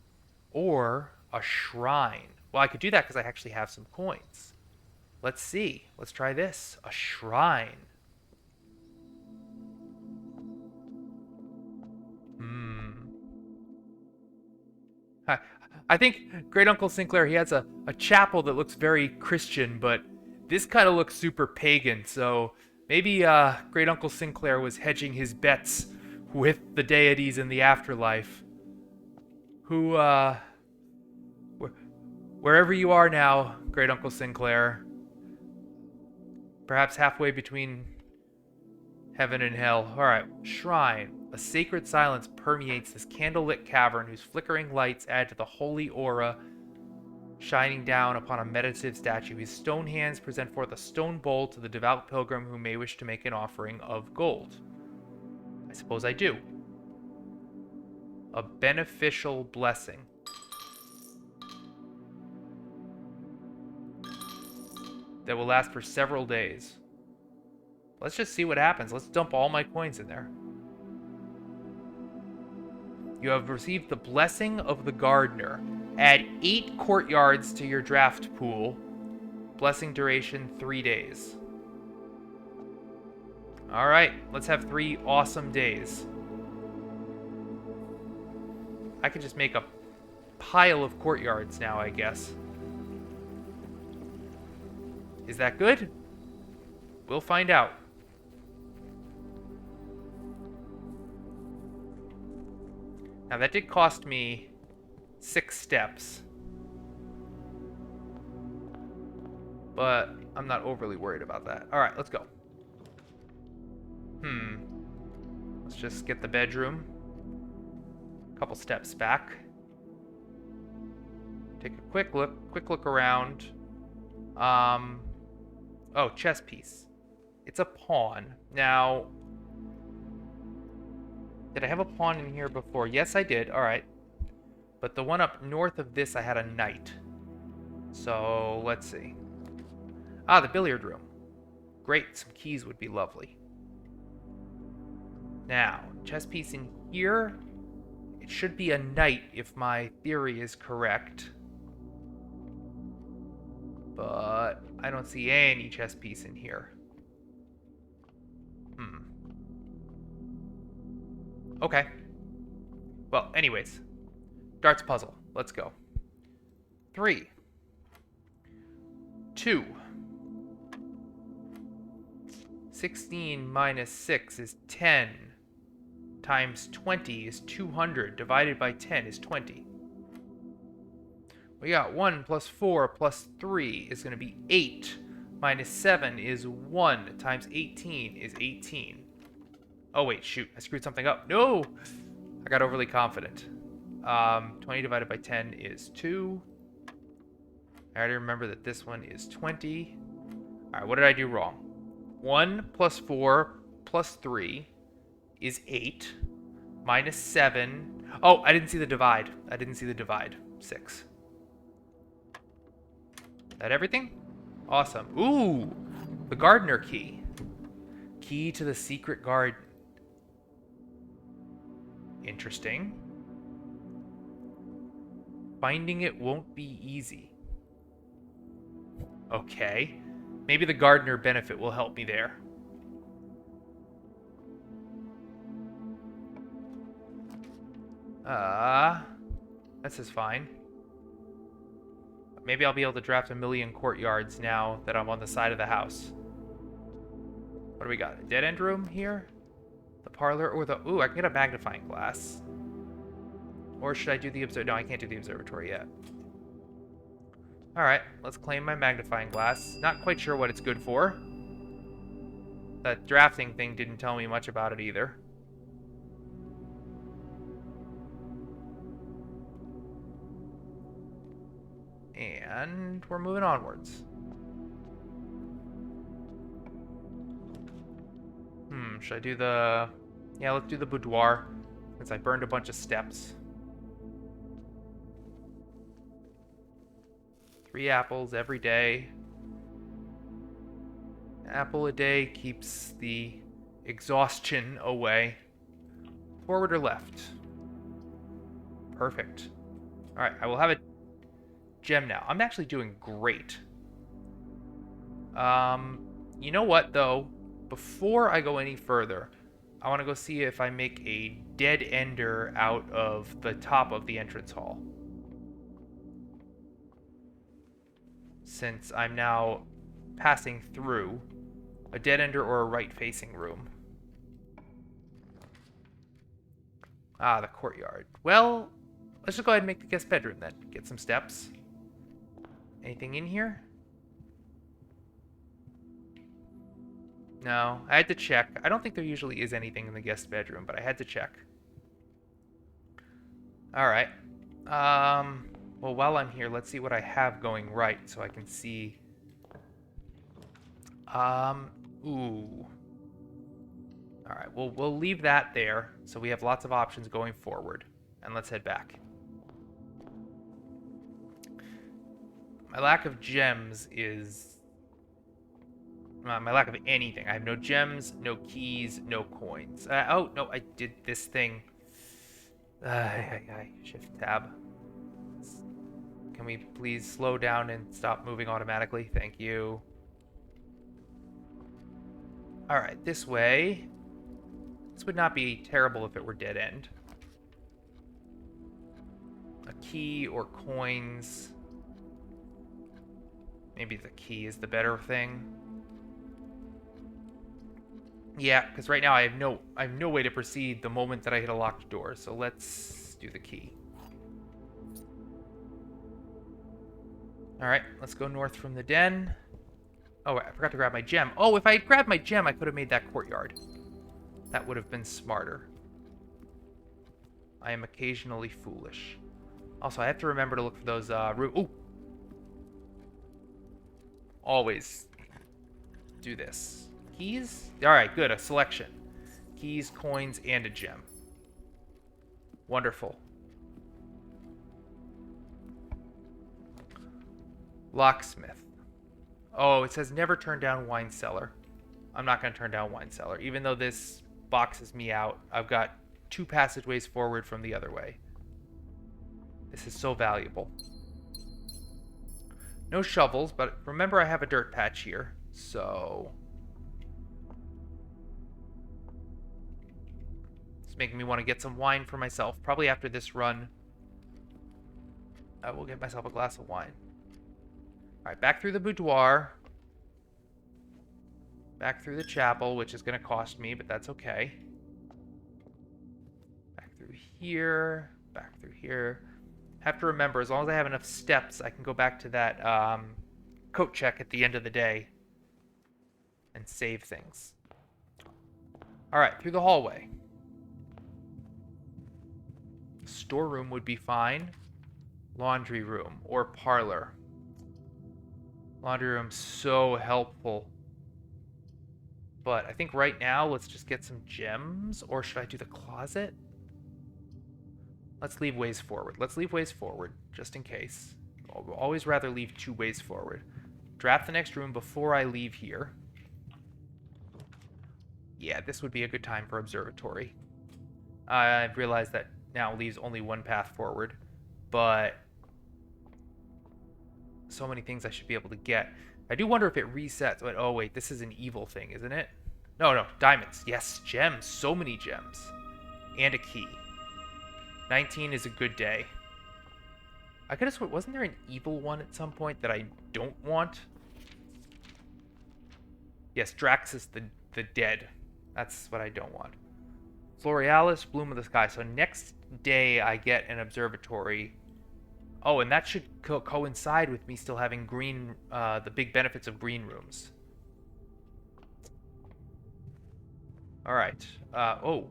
Speaker 1: or a shrine. Well, I could do that because I actually have some coins. Let's see. Let's try this. A shrine. I think Great Uncle Sinclair, he has a chapel that looks very Christian, but this kind of looks super pagan, so maybe Great Uncle Sinclair was hedging his bets with the deities in the afterlife. Who, wherever you are now, Great Uncle Sinclair, perhaps halfway between heaven and hell. Alright, shrine. A sacred silence permeates this candlelit cavern whose flickering lights add to the holy aura shining down upon a meditative statue. His stone hands present forth a stone bowl to the devout pilgrim who may wish to make an offering of gold. I suppose I do. A beneficial blessing. That will last for several days. Let's just see what happens. Let's dump all my coins in there. You have received the blessing of the gardener. Add 8 courtyards to your draft pool. Blessing duration 3 days. Alright, let's have 3 awesome days. I can just make a pile of courtyards now, I guess. Is that good? We'll find out. Now that did cost me 6 steps. But I'm not overly worried about that. Alright, let's go. Let's just get the bedroom. A couple steps back. Take a quick look around. Oh, chess piece. It's a pawn. Now, did I have a pawn in here before? Yes, I did. Alright. But the one up north of this, I had a knight. So, let's see. Ah, the billiard room. Great, some keys would be lovely. Now, chess piece in here. It should be a knight if my theory is correct. But I don't see any chess piece in here. Okay. Well, anyways. Darts puzzle. Let's go. 3. 2. 16 minus 6 is 10. Times 20 is 200. Divided by 10 is 20. We got 1 plus 4 plus 3 is going to be 8. Minus 7 is 1. Times 18 is 18. Oh, wait, shoot. I screwed something up. No! I got overly confident. 20 divided by 10 is 2. I already remember that this one is 20. Alright, what did I do wrong? 1 plus 4 plus 3 is 8. Minus 7. Oh, I didn't see the divide. 6. That everything? Awesome. Ooh! The gardener key. Key to the secret garden. Interesting. Finding it won't be easy. Okay. Maybe the gardener benefit will help me there. This is fine. Maybe I'll be able to draft 1,000,000 courtyards now that I'm on the side of the house. What do we got? A dead end room here? The parlor or the... Ooh, I can get a magnifying glass. Or should I do the observatory? No, I can't do the observatory yet. Alright, let's claim my magnifying glass. Not quite sure what it's good for. That drafting thing didn't tell me much about it either. And we're moving onwards. Should I do the... Yeah, let's do the boudoir, since I burned a bunch of steps. 3 apples every day. Apple a day keeps the exhaustion away. Forward or left? Perfect. Alright, I will have a gem now. I'm actually doing great. You know what, though? Before I go any further, I want to go see if I make a dead ender out of the top of the entrance hall. Since I'm now passing through. A dead ender or a right-facing room. Ah, the courtyard. Well, let's just go ahead and make the guest bedroom then. Get some steps. Anything in here? No, I had to check. I don't think there usually is anything in the guest bedroom, but I had to check. Alright. Well, while I'm here, let's see what I have going right so I can see. Ooh. Alright, well, we'll leave that there so we have lots of options going forward. And let's head back. My lack of gems is... my lack of anything. I have no gems, no keys, no coins. Oh, no, I did this thing. Shift tab. Can we please slow down and stop moving automatically? Thank you. Alright, this way. This would not be terrible if it were dead end. A key or coins. Maybe the key is the better thing. Yeah, because right now I have no way to proceed the moment that I hit a locked door. So let's do the key. All right, let's go north from the den. Oh, I forgot to grab my gem. Oh, if I had grabbed my gem, I could have made that courtyard. That would have been smarter. I am occasionally foolish. Also, I have to remember to look for those ooh. Always do this. Keys? Alright, good. A selection. Keys, coins, and a gem. Wonderful. Locksmith. Oh, it says never turn down wine cellar. I'm not going to turn down wine cellar. Even though this boxes me out, I've got 2 passageways forward from the other way. This is so valuable. No shovels, but remember I have a dirt patch here, so... It's making me want to get some wine for myself. Probably after this run, I will get myself a glass of wine. Alright, back through the boudoir. Back through the chapel, which is going to cost me, but that's okay. Back through here. Back through here. Have to remember, as long as I have enough steps, I can go back to that coat check at the end of the day and save things. Alright, through the hallway. Storeroom would be fine. Laundry room or parlor. Laundry room's so helpful. But I think right now, let's just get some gems. Or should I do the closet? Let's leave ways forward. Let's leave ways forward, just in case. I'll always rather leave 2 ways forward. Draft the next room before I leave here. Yeah, this would be a good time for observatory. I've realized that now leaves only 1 path forward. But so many things I should be able to get. I do wonder if it resets. Oh, wait, this is an evil thing, isn't it? No, diamonds. Yes, gems. So many gems. And a key. 19 is a good day. I could have sworn, wasn't there an evil one at some point that I don't want? Yes, Drax is the dead. That's what I don't want. Florealis, Bloom of the Sky. So next day I get an observatory. Oh, and that should coincide with me still having green, the big benefits of green rooms. Alright. Oh.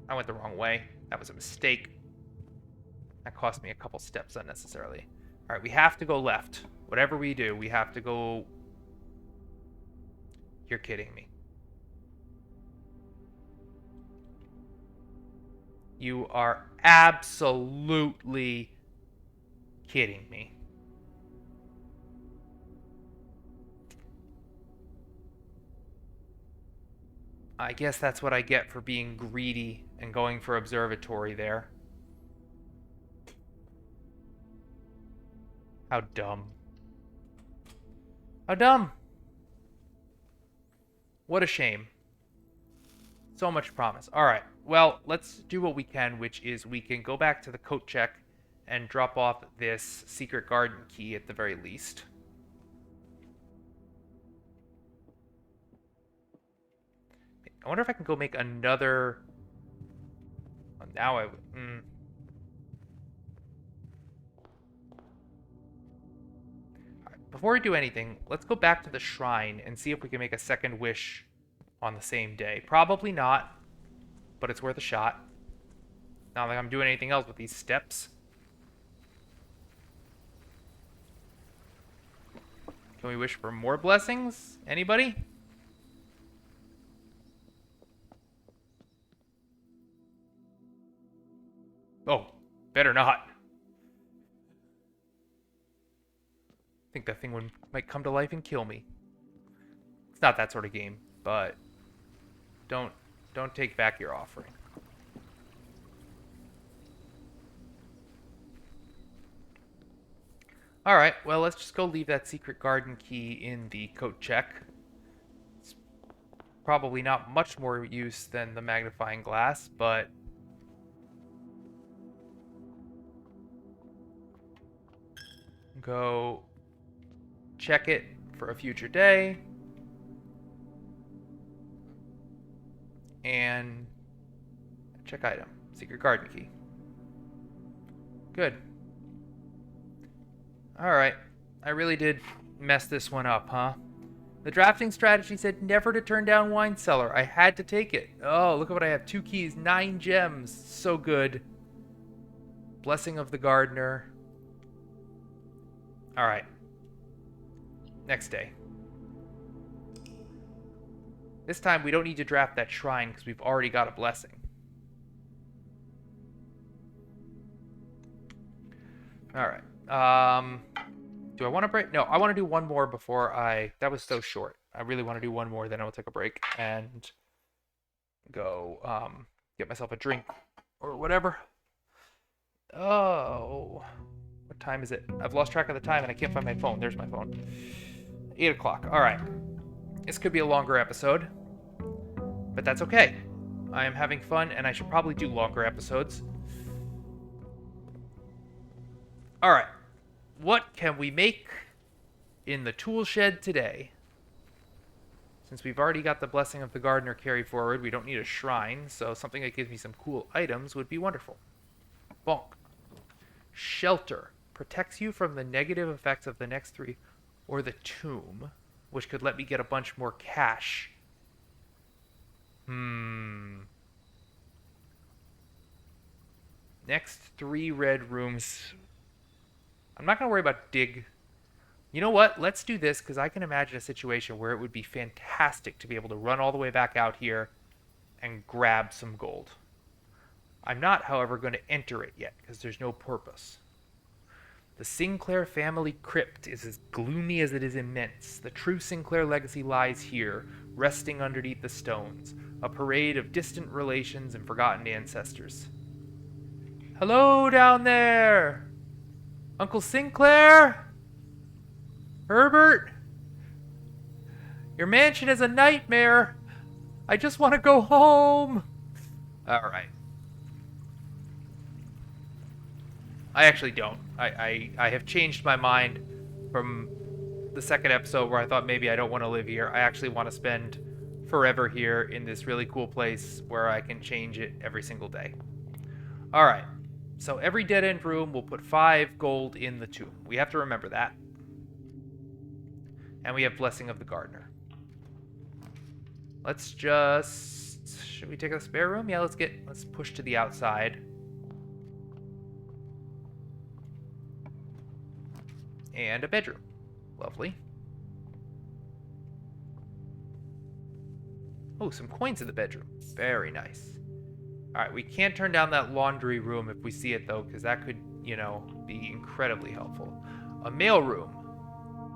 Speaker 1: I went the wrong way. That was a mistake. That cost me a couple steps unnecessarily. Alright, we have to go left. Whatever we do, we have to go... You're kidding me. You are absolutely kidding me. I guess that's what I get for being greedy and going for observatory there. How dumb. How dumb. What a shame. So much promise. Alright, well, let's do what we can, which is we can go back to the coat check and drop off this secret garden key at the very least. I wonder if I can go make another... Oh, now I... Before we do anything, let's go back to the shrine and see if we can make a second wish on the same day. Probably not, but it's worth a shot. Not like I'm doing anything else with these steps. Can we wish for more blessings? Anybody? Oh, better not. I think that thing might come to life and kill me. It's not that sort of game, but don't take back your offering. Alright, well, let's just go leave that secret garden key in the coat check. It's probably not much more use than the magnifying glass, but... Go check it for a future day. And check item. Secret garden key. Good. Alright. I really did mess this one up, huh? The drafting strategy said never to turn down wine cellar. I had to take it. Oh, look at what I have. 2 keys, 9 gems. So good. Blessing of the gardener. Alright. Next day. This time we don't need to draft that shrine because we've already got a blessing. Alright. Do I want to break? No, I want to do one more before that was so short. I really want to do one more, then I will take a break and go get myself a drink or whatever. Oh. What time is it? I've lost track of the time and I can't find my phone. There's my phone. 8 o'clock. Alright. This could be a longer episode, but that's okay. I am having fun and I should probably do longer episodes. Alright. What can we make in the tool shed today? Since we've already got the blessing of the gardener carried forward, we don't need a shrine, so something that gives me some cool items would be wonderful. Bonk. Shelter. Protects you from the negative effects of the next 3, or the tomb, which could let me get a bunch more cash. Next 3 red rooms. I'm not going to worry about dig. You know what? Let's do this, because I can imagine a situation where it would be fantastic to be able to run all the way back out here and grab some gold. I'm not, however, going to enter it yet, because there's no purpose. The Sinclair family crypt is as gloomy as it is immense. The true Sinclair legacy lies here, resting underneath the stones, a parade of distant relations and forgotten ancestors. Hello down there! Uncle Sinclair? Herbert? Your mansion is a nightmare. I just want to go home. Alright. I actually don't. I have changed my mind from the second episode where I thought maybe I don't want to live here. I actually want to spend forever here in this really cool place where I can change it every single day. Alright. So every dead-end room will put 5 gold in the tomb. We have to remember that. And we have Blessing of the Gardener. Let's just... Should we take a spare room? Yeah, let's push to the outside. And a bedroom. Lovely. Oh, some coins in the bedroom. Very nice. Alright, we can't turn down that laundry room if we see it, though, because that could, you know, be incredibly helpful. A mailroom.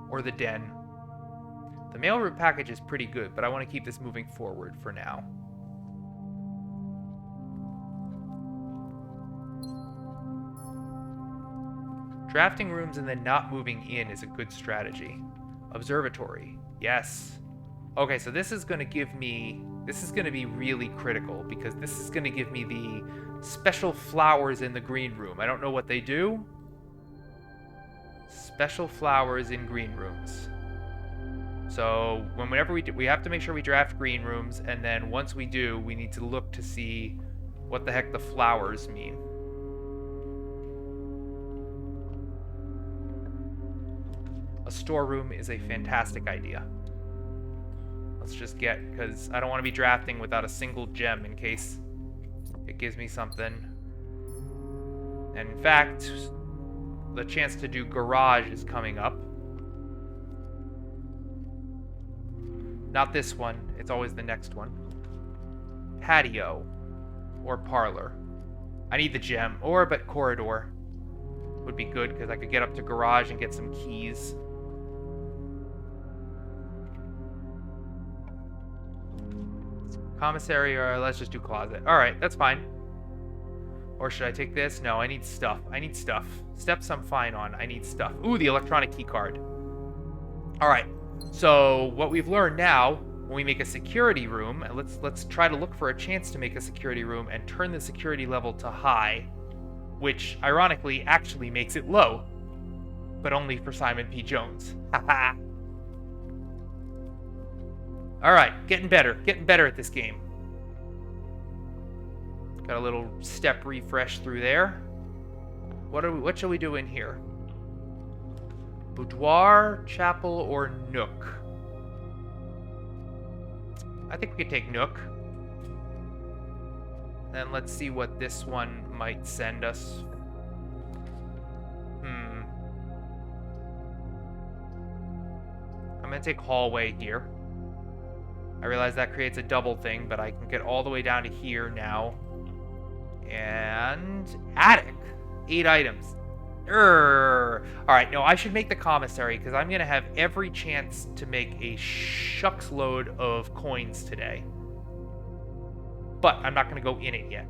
Speaker 1: Or the den. The mailroom package is pretty good, but I want to keep this moving forward for now. Drafting rooms and then not moving in is a good strategy. Observatory. Yes. Okay, so this is going to give me... This is going to be really critical, because this is going to give me the special flowers in the green room. I don't know what they do. Special flowers in green rooms. So whenever we have to make sure we draft green rooms, and then once we do, we need to look to see what the heck the flowers mean. A storeroom is a fantastic idea. Let's just get, because I don't want to be drafting without a single gem in case it gives me something. And in fact, the chance to do garage is coming up. Not this one, it's always the next one. Patio. Or parlor. I need the gem. But corridor would be good, because I could get up to garage and get some keys. Commissary, or let's just do closet. Alright, that's fine. Or should I take this? No, I need stuff. I need stuff. Steps I'm fine on. I need stuff. Ooh, the electronic key card. Alright, so what we've learned now, when we make a security room, and let's try to look for a chance to make a security room and turn the security level to high, which ironically actually makes it low, but only for Simon P. Jones. Haha. Alright, getting better at this game. Got a little step refresh through there. What shall we do in here? Boudoir, chapel, or nook? I think we could take nook. And let's see what this one might send us. I'm gonna take hallway here. I realize that creates a double thing, but I can get all the way down to here now. And attic. 8 items. Alright, no, I should make the commissary, because I'm going to have every chance to make a shucks load of coins today. But I'm not going to go in it yet.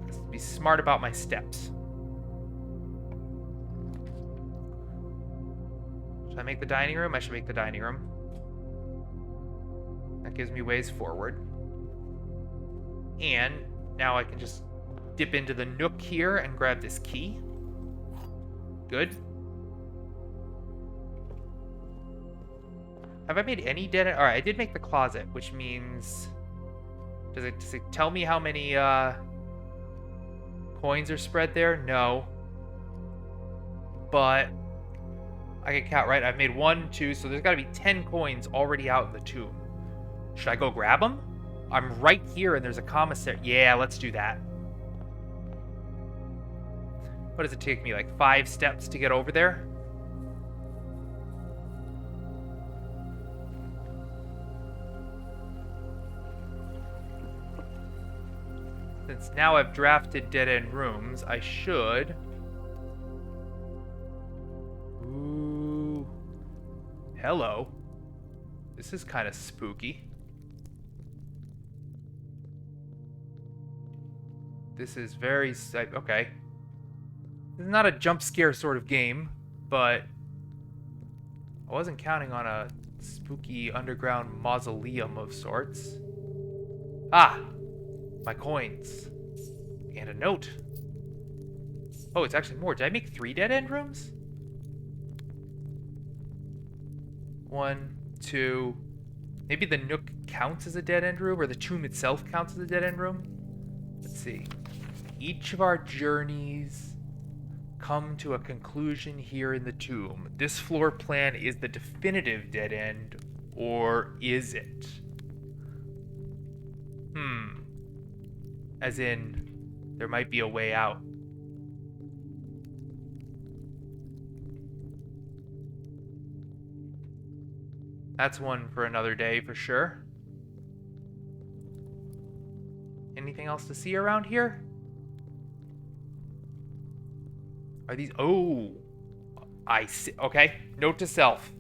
Speaker 1: Let's be smart about my steps. Should I make the dining room? I should make the dining room. That gives me ways forward. And now I can just dip into the nook here and grab this key. Good. Have I made any dead end? Alright, I did make the closet, which means... Does it tell me how many coins are spread there? No. But I can count, right? I've made 1, 2, so there's got to be 10 coins already out in the tomb. Should I go grab them? I'm right here and there's a commissary. Yeah, let's do that. What does it take me, like 5 steps to get over there? Since now I've drafted dead-end rooms, I should... Ooh. Hello. This is kind of spooky. This is very... Okay. This is not a jump scare sort of game, but I wasn't counting on a spooky underground mausoleum of sorts. Ah! My coins. And a note. Oh, it's actually more. Did I make 3 dead-end rooms? 1, 2... Maybe the nook counts as a dead-end room, or the tomb itself counts as a dead-end room? Let's see. Each of our journeys come to a conclusion here in the tomb. This floor plan is the definitive dead end, or is it? As in, there might be a way out. That's one for another day for sure. Anything else to see around here? Are these... Oh! I see. Okay. Note to self.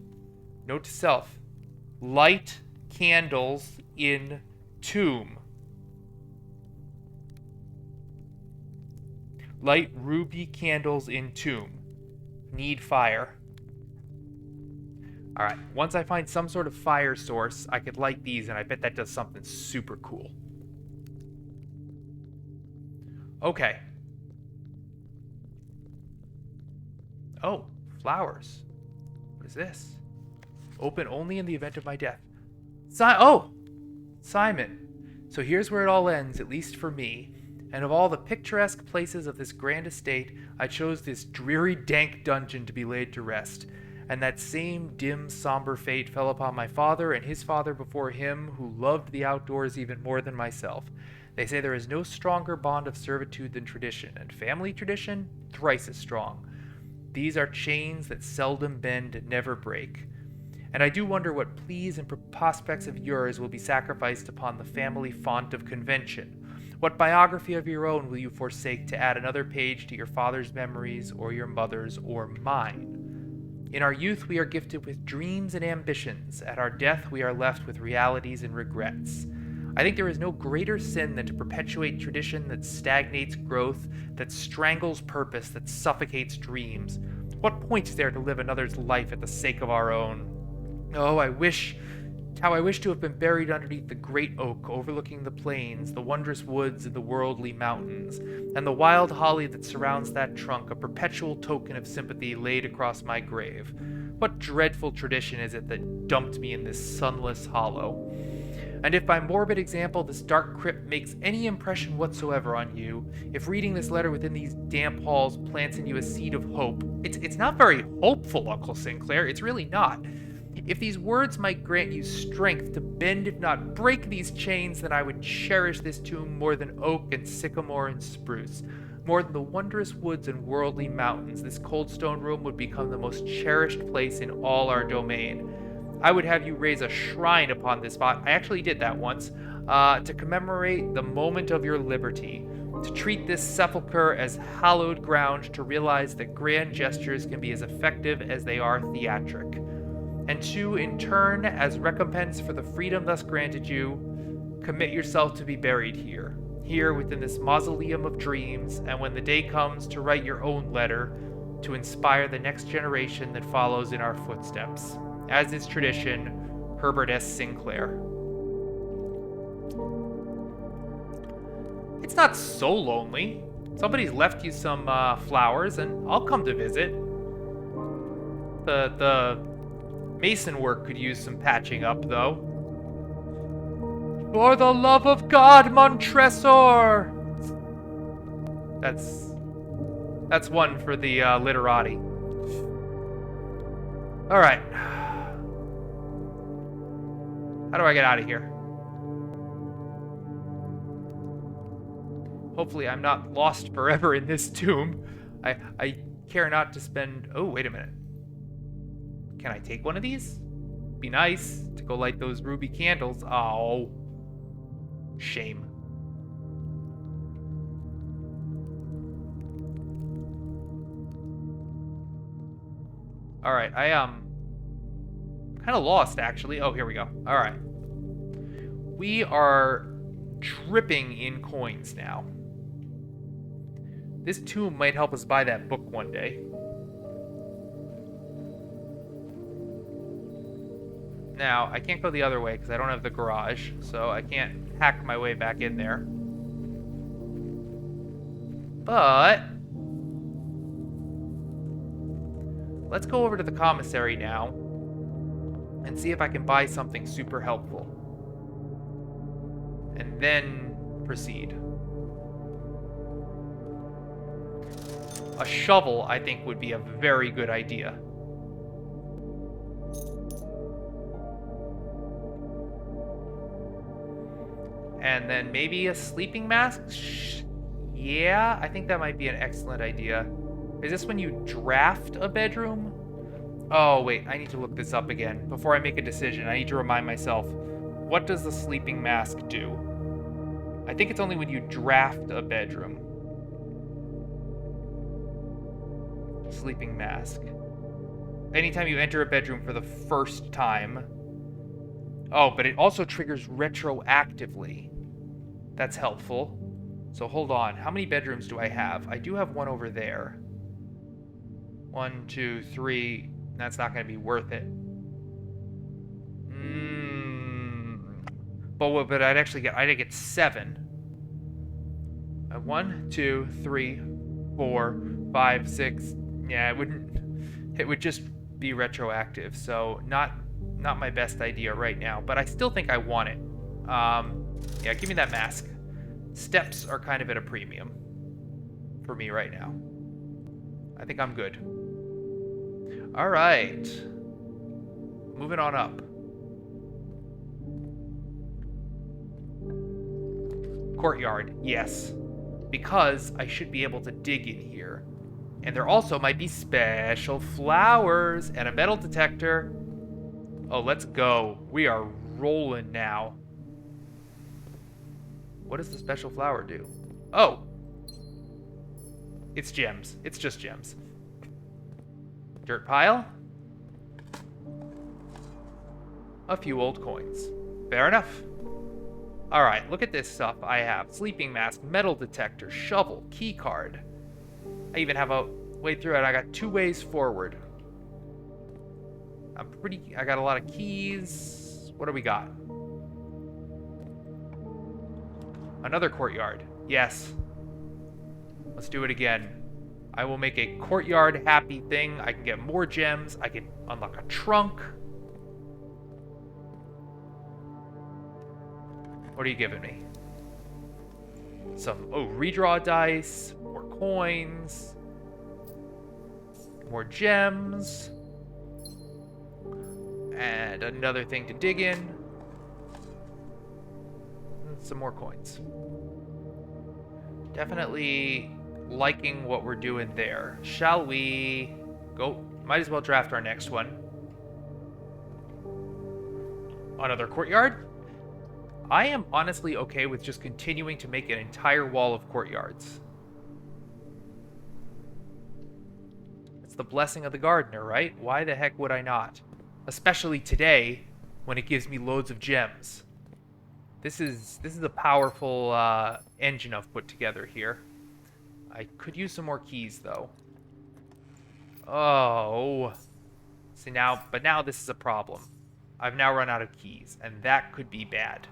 Speaker 1: Note to self. Light candles in tomb. Light ruby candles in tomb. Need fire. Alright. Once I find some sort of fire source, I could light these, and I bet that does something super cool. Okay. Oh, flowers. What is this? Open only in the event of my death. Oh! Simon. So here's where it all ends, at least for me. And of all the picturesque places of this grand estate, I chose this dreary, dank dungeon to be laid to rest. And that same dim, somber fate fell upon my father and his father before him, who loved the outdoors even more than myself. They say there is no stronger bond of servitude than tradition, and family tradition, thrice as strong. These are chains that seldom bend and never break. And I do wonder what pleas and prospects of yours will be sacrificed upon the family font of convention. What biography of your own will you forsake to add another page to your father's memories, or your mother's, or mine? In our youth we are gifted with dreams and ambitions. At our death we are left with realities and regrets. I think there is no greater sin than to perpetuate tradition that stagnates growth, that strangles purpose, that suffocates dreams. What point is there to live another's life at the sake of our own? Oh, how I wish to have been buried underneath the great oak overlooking the plains, the wondrous woods, and the worldly mountains, and the wild holly that surrounds that trunk, a perpetual token of sympathy laid across my grave. What dreadful tradition is it that dumped me in this sunless hollow? And if by morbid example this dark crypt makes any impression whatsoever on you, if reading this letter within these damp halls plants in you a seed of hope, it's not very hopeful, Uncle Sinclair, it's really not. If these words might grant you strength to bend if not break these chains, then I would cherish this tomb more than oak and sycamore and spruce. More than the wondrous woods and worldly mountains, this cold stone room would become the most cherished place in all our domain. I would have you raise a shrine upon this spot. I actually did that once, to commemorate the moment of your liberty, to treat this sepulchre as hallowed ground, to realize that grand gestures can be as effective as they are theatric, and to, in turn, as recompense for the freedom thus granted you, commit yourself to be buried here within this mausoleum of dreams, and when the day comes to write your own letter, to inspire the next generation that follows in our footsteps. As is tradition, Herbert S. Sinclair. It's not so lonely. Somebody's left you some flowers, and I'll come to visit. The mason work could use some patching up, though. For the love of God, Montresor! That's one for the literati. Alright. How do I get out of here? Hopefully I'm not lost forever in this tomb. I care not to spend... Oh, wait a minute. Can I take one of these? Be nice to go light those ruby candles. Oh. Shame. Alright, I'm kind of lost, actually. Oh, here we go. Alright. We are dripping in coins now. This tomb might help us buy that book one day. Now, I can't go the other way because I don't have the garage, so I can't hack my way back in there. But let's go over to the commissary now and see if I can buy something super helpful. And then proceed. A shovel, I think, would be a very good idea. And then maybe a sleeping mask? Yeah, I think that might be an excellent idea. Is this when you draft a bedroom? Oh, wait, I need to look this up again. Before I make a decision, I need to remind myself, what does the sleeping mask do? I think it's only when you draft a bedroom. Sleeping mask. Anytime you enter a bedroom for the first time. Oh, but it also triggers retroactively. That's helpful. So hold on. How many bedrooms do I have? I do have one over there. 1, 2, 3. That's not going to be worth it. But I'd get 7. 1, 2, 3, 4, 5, 6. Yeah, it would just be retroactive. So not not my best idea right now, but I still think I want it. Yeah, give me that mask. Steps are kind of at a premium for me right now. I think I'm good. All right. Moving on up. Courtyard, yes. Because I should be able to dig in here. And there also might be special flowers and a metal detector. Oh, let's go. We are rolling now. What does the special flower do? Oh. It's gems. It's just gems. Dirt pile. A few old coins. Fair enough. Alright, look at this stuff I have. Sleeping mask, metal detector, shovel, key card. I even have a way through it. I got 2 ways forward. I got a lot of keys. What do we got? Another courtyard. Yes. Let's do it again. I will make a courtyard happy thing. I can get more gems. I can unlock a trunk. What are you giving me? Redraw dice. More coins. More gems. And another thing to dig in. And some more coins. Definitely liking what we're doing there. Shall we go? Might as well draft our next one. Another courtyard? I am honestly okay with just continuing to make an entire wall of courtyards. It's the blessing of the gardener, right? Why the heck would I not? Especially today, when it gives me loads of gems. This is a powerful engine I've put together here. I could use some more keys, though. Oh. See, now this is a problem. I've now run out of keys, and that could be bad.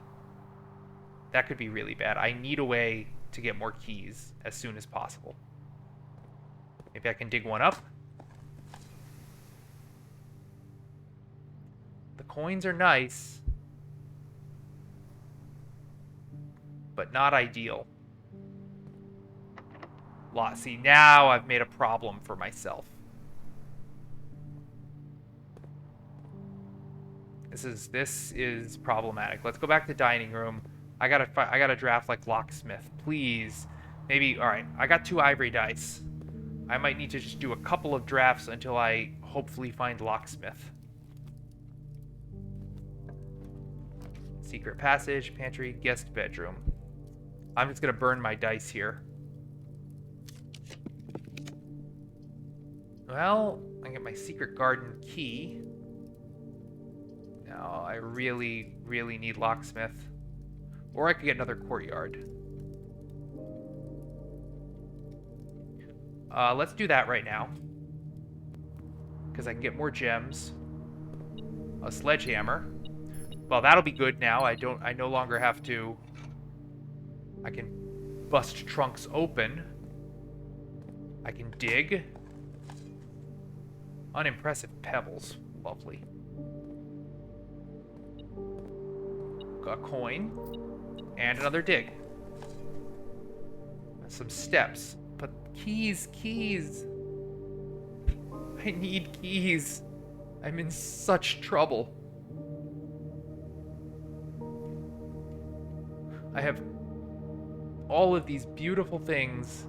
Speaker 1: That could be really bad. I need a way to get more keys as soon as possible. Maybe I can dig one up. The coins are nice, but not ideal. See, now I've made a problem for myself. This is problematic. Let's go back to dining room. I gotta draft like locksmith, please. Maybe. All right. I got 2 ivory dice. I might need to just do a couple of drafts until I hopefully find locksmith. Secret passage, pantry, guest bedroom. I'm just gonna burn my dice here. Well, I get my secret garden key. Now, I really, really need locksmith. Or I could get another courtyard. Let's do that right now. Because I can get more gems. A sledgehammer. Well, that'll be good now. I no longer have to... I can bust trunks open. I can dig. Unimpressive pebbles. Lovely. A coin. And another dig. Some steps. But keys. I need keys. I'm in such trouble. I have all of these beautiful things.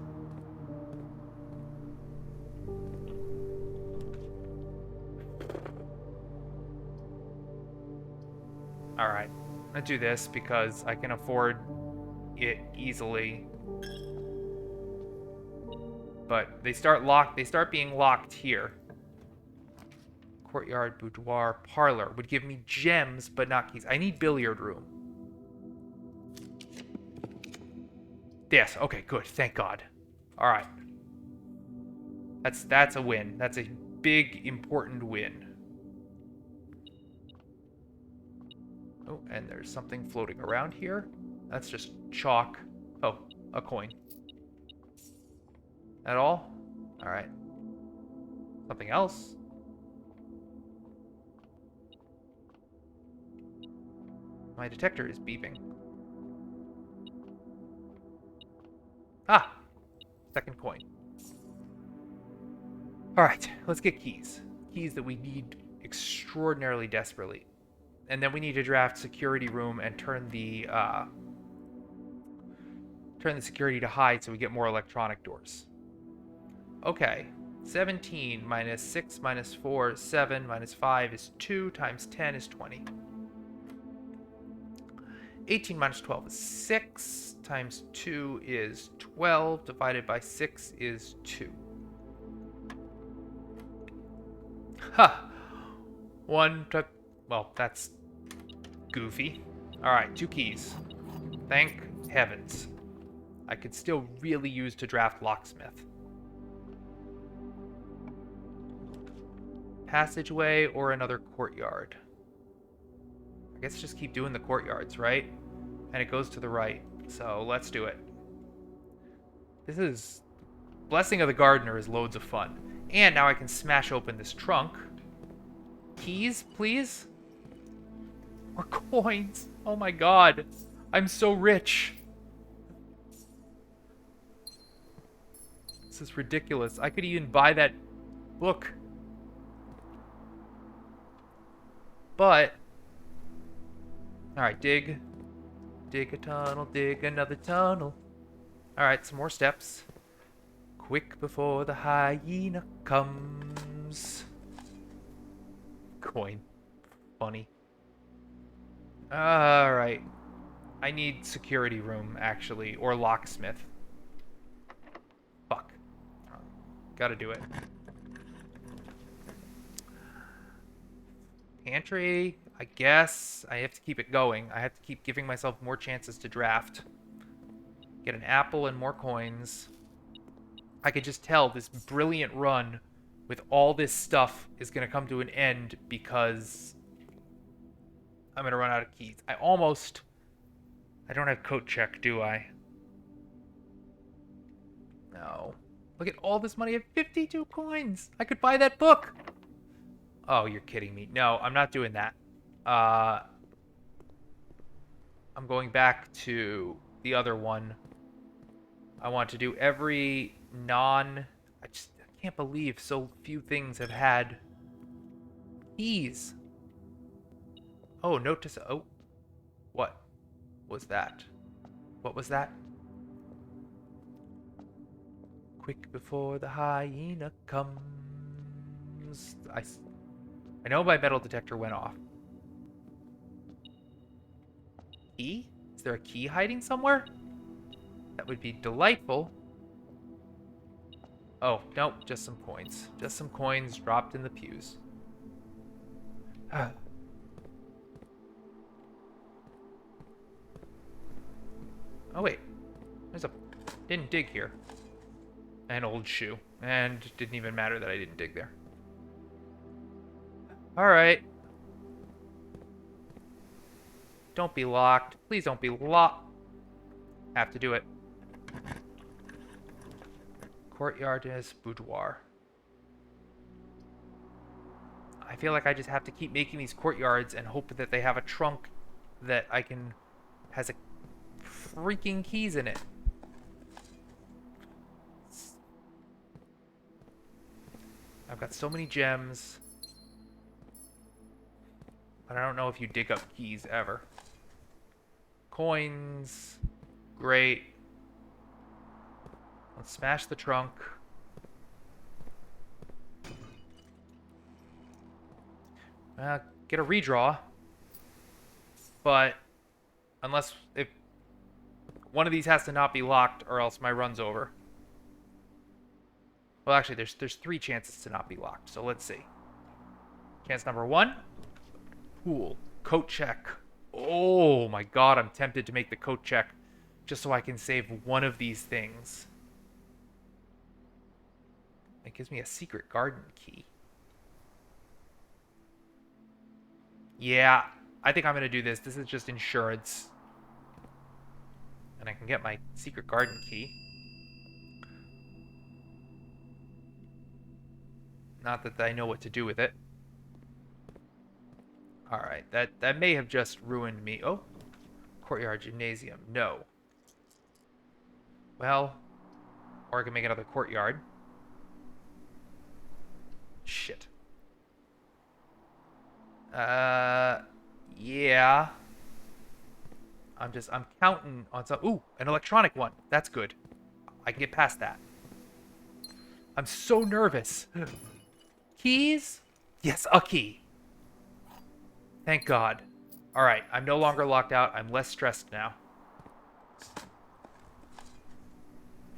Speaker 1: Alright, I'm gonna do this because I can afford it easily. But they start being locked here. Courtyard, boudoir, parlor would give me gems, but not keys. I need billiard room. Yes, okay, good, thank God. Alright. That's a win. That's a big, important win. Oh, and there's something floating around here. That's just chalk. Oh, a coin. At all? Alright. Something else? My detector is beeping. Ah! Second coin. Alright, let's get keys. Keys that we need extraordinarily desperately. And then we need to draft security room and turn the security to hide so we get more electronic doors. Okay. 17 minus 6 minus 4 is 7 minus 5 is 2 times 10 is 20. 18 minus 12 is 6 times 2 is 12 divided by 6 is 2. Ha! Well, that's goofy. Alright, 2 keys. Thank heavens. I could still really use to draft locksmith. Passageway or another courtyard. I guess just keep doing the courtyards, right? And it goes to the right. So let's do it. This is... Blessing of the Gardener is loads of fun. And now I can smash open this trunk. Keys, please? Or coins. Oh my god. I'm so rich. This is ridiculous. I could even buy that book. But... Alright, dig. Dig a tunnel, dig another tunnel. Alright, some more steps. Quick before the hyena comes. Coin. Funny. Alright. I need security room, actually. Or locksmith. Fuck. Gotta do it. Pantry, I guess. I have to keep it going. I have to keep giving myself more chances to draft. Get an apple and more coins. I could just tell this brilliant run with all this stuff is going to come to an end because I'm going to run out of keys. I don't have coat check, do I? No. Look at all this money. I have 52 coins. I could buy that book. Oh, you're kidding me. No, I'm not doing that. I'm going back to the other one. I want to do every I can't believe so few things have had keys. Oh, note to... Oh. What was that? What was that? Quick before the hyena comes. I know my metal detector went off. Key? Is there a key hiding somewhere? That would be delightful. Oh, nope, just some coins. Just some coins dropped in the pews. Oh, wait. Didn't dig here. An old shoe. And it didn't even matter that I didn't dig there. Alright. Don't be locked. Please don't be locked. Have to do it. Courtyard is boudoir. I feel like I just have to keep making these courtyards and hope that they have a trunk that has a freaking keys in it. I've got so many gems. But I don't know if you dig up keys ever. Coins. Great. Let's smash the trunk. Get a redraw. But if one of these has to not be locked or else my run's over. Well, actually, there's 3 chances to not be locked. So let's see. Chance number 1. Pool. Coat check. Oh my god, I'm tempted to make the coat check just so I can save one of these things. It gives me a secret garden key. Yeah, I think I'm going to do this. This is just insurance. And I can get my secret garden key. Not that I know what to do with it. Alright, that may have just ruined me. Oh, courtyard gymnasium. No. Well, or I can make another courtyard. Shit. Yeah. I'm counting on some. Ooh, an electronic one. That's good. I can get past that. I'm so nervous. Keys? Yes, a key. Thank God. All right, I'm no longer locked out. I'm less stressed now.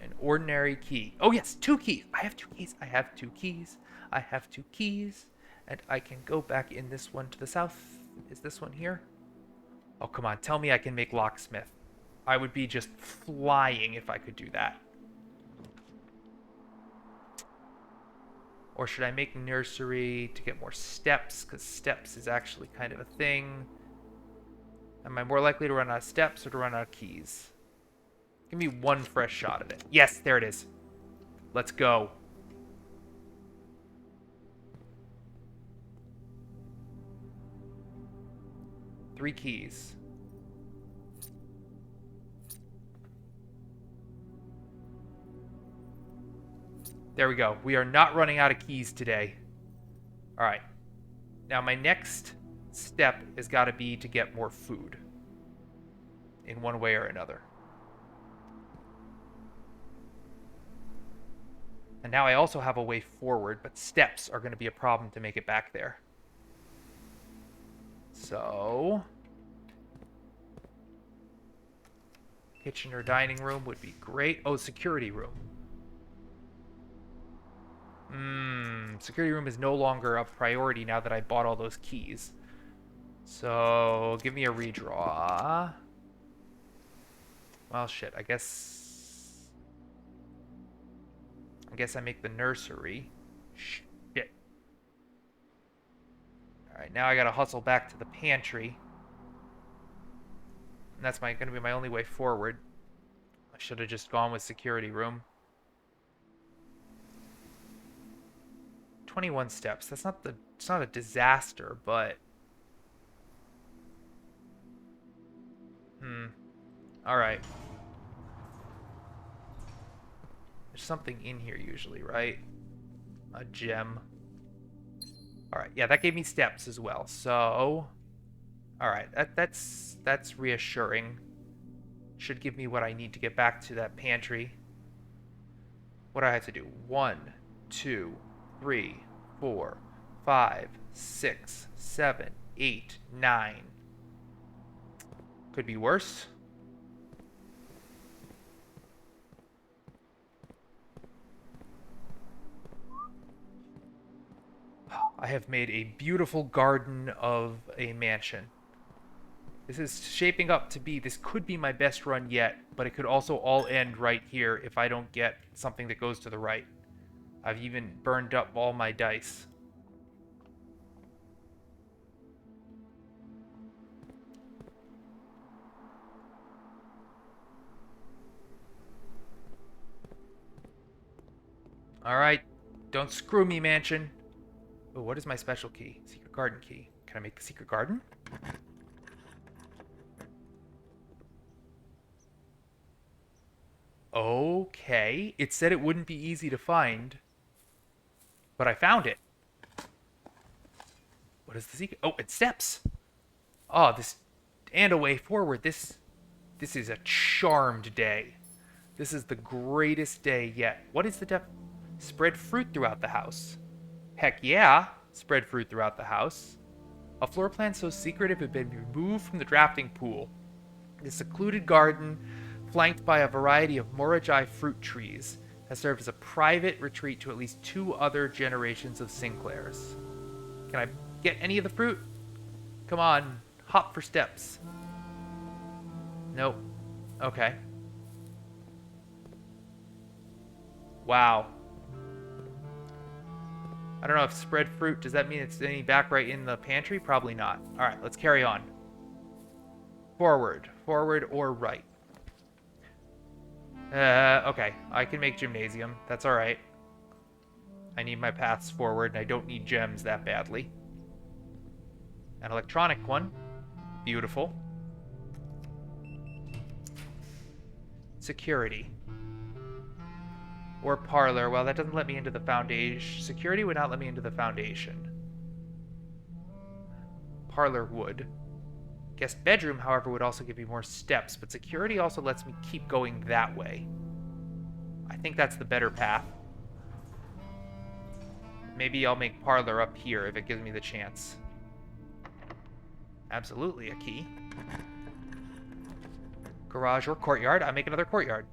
Speaker 1: An ordinary key. Oh, yes, 2 keys. I have 2 keys. I have 2 keys. I have 2 keys. And I can go back in this one to the south. Is this one here? Oh, come on. Tell me I can make locksmith. I would be just flying if I could do that. Or should I make nursery to get more steps? Because steps is actually kind of a thing. Am I more likely to run out of steps or to run out of keys? Give me one fresh shot at it. Yes, there it is. Let's go. Three keys. There we go. We are not running out of keys today. All right. Now my next step has got to be to get more food. In one way or another. And now I also have a way forward, but steps are going to be a problem to make it back there. So... kitchen or dining room would be great. Oh, security room. Security room is no longer a priority now that I bought all those keys. So, give me a redraw. Well, shit, I guess I make the nursery. Shit. Alright, now I gotta hustle back to the pantry. And that's gonna be my only way forward. I should have just gone with security room. 21 steps. It's not a disaster, but... Alright. There's something in here usually, right? A gem. Alright, yeah, that gave me steps as well, so... Alright, that's reassuring. Should give me what I need to get back to that pantry. What do I have to do? 1, 2, 3, 4, 5, 6, 7, 8, 9. Could be worse. I have made a beautiful garden of a mansion. This is shaping up to be, this could be my best run yet, but it could also all end right here if I don't get something that goes to the right. I've even burned up all my dice. Alright, don't screw me, mansion. Oh, what is my special key? Secret garden key. Can I make the secret garden? Okay. It said it wouldn't be easy to find. But I found it. What is the secret? Oh, it's steps. Oh, this... and a way forward. This is a charmed day. This is the greatest day yet. What is the spread fruit throughout the house. Heck yeah, spread fruit throughout the house. A floor plan so secretive it had been removed from the drafting pool. The secluded garden, flanked by a variety of Moragi fruit trees, has served as a private retreat to at least 2 other generations of Sinclairs. Can I get any of the fruit? Come on, hop for steps. Nope. Okay. Wow. I don't know if spread fruit, does that mean it's any back right in the pantry? Probably not. Alright, let's carry on. Forward. Forward or right. Okay. I can make gymnasium. That's alright. I need my paths forward, and I don't need gems that badly. An electronic one. Beautiful. Security. Or parlor. Well, that doesn't let me into the foundation. Security would not let me into the foundation. Parlor would. Guest bedroom, however, would also give me more steps, but security also lets me keep going that way. I think that's the better path. Maybe I'll make parlor up here if it gives me the chance. Absolutely a key. Garage or courtyard. I make another courtyard.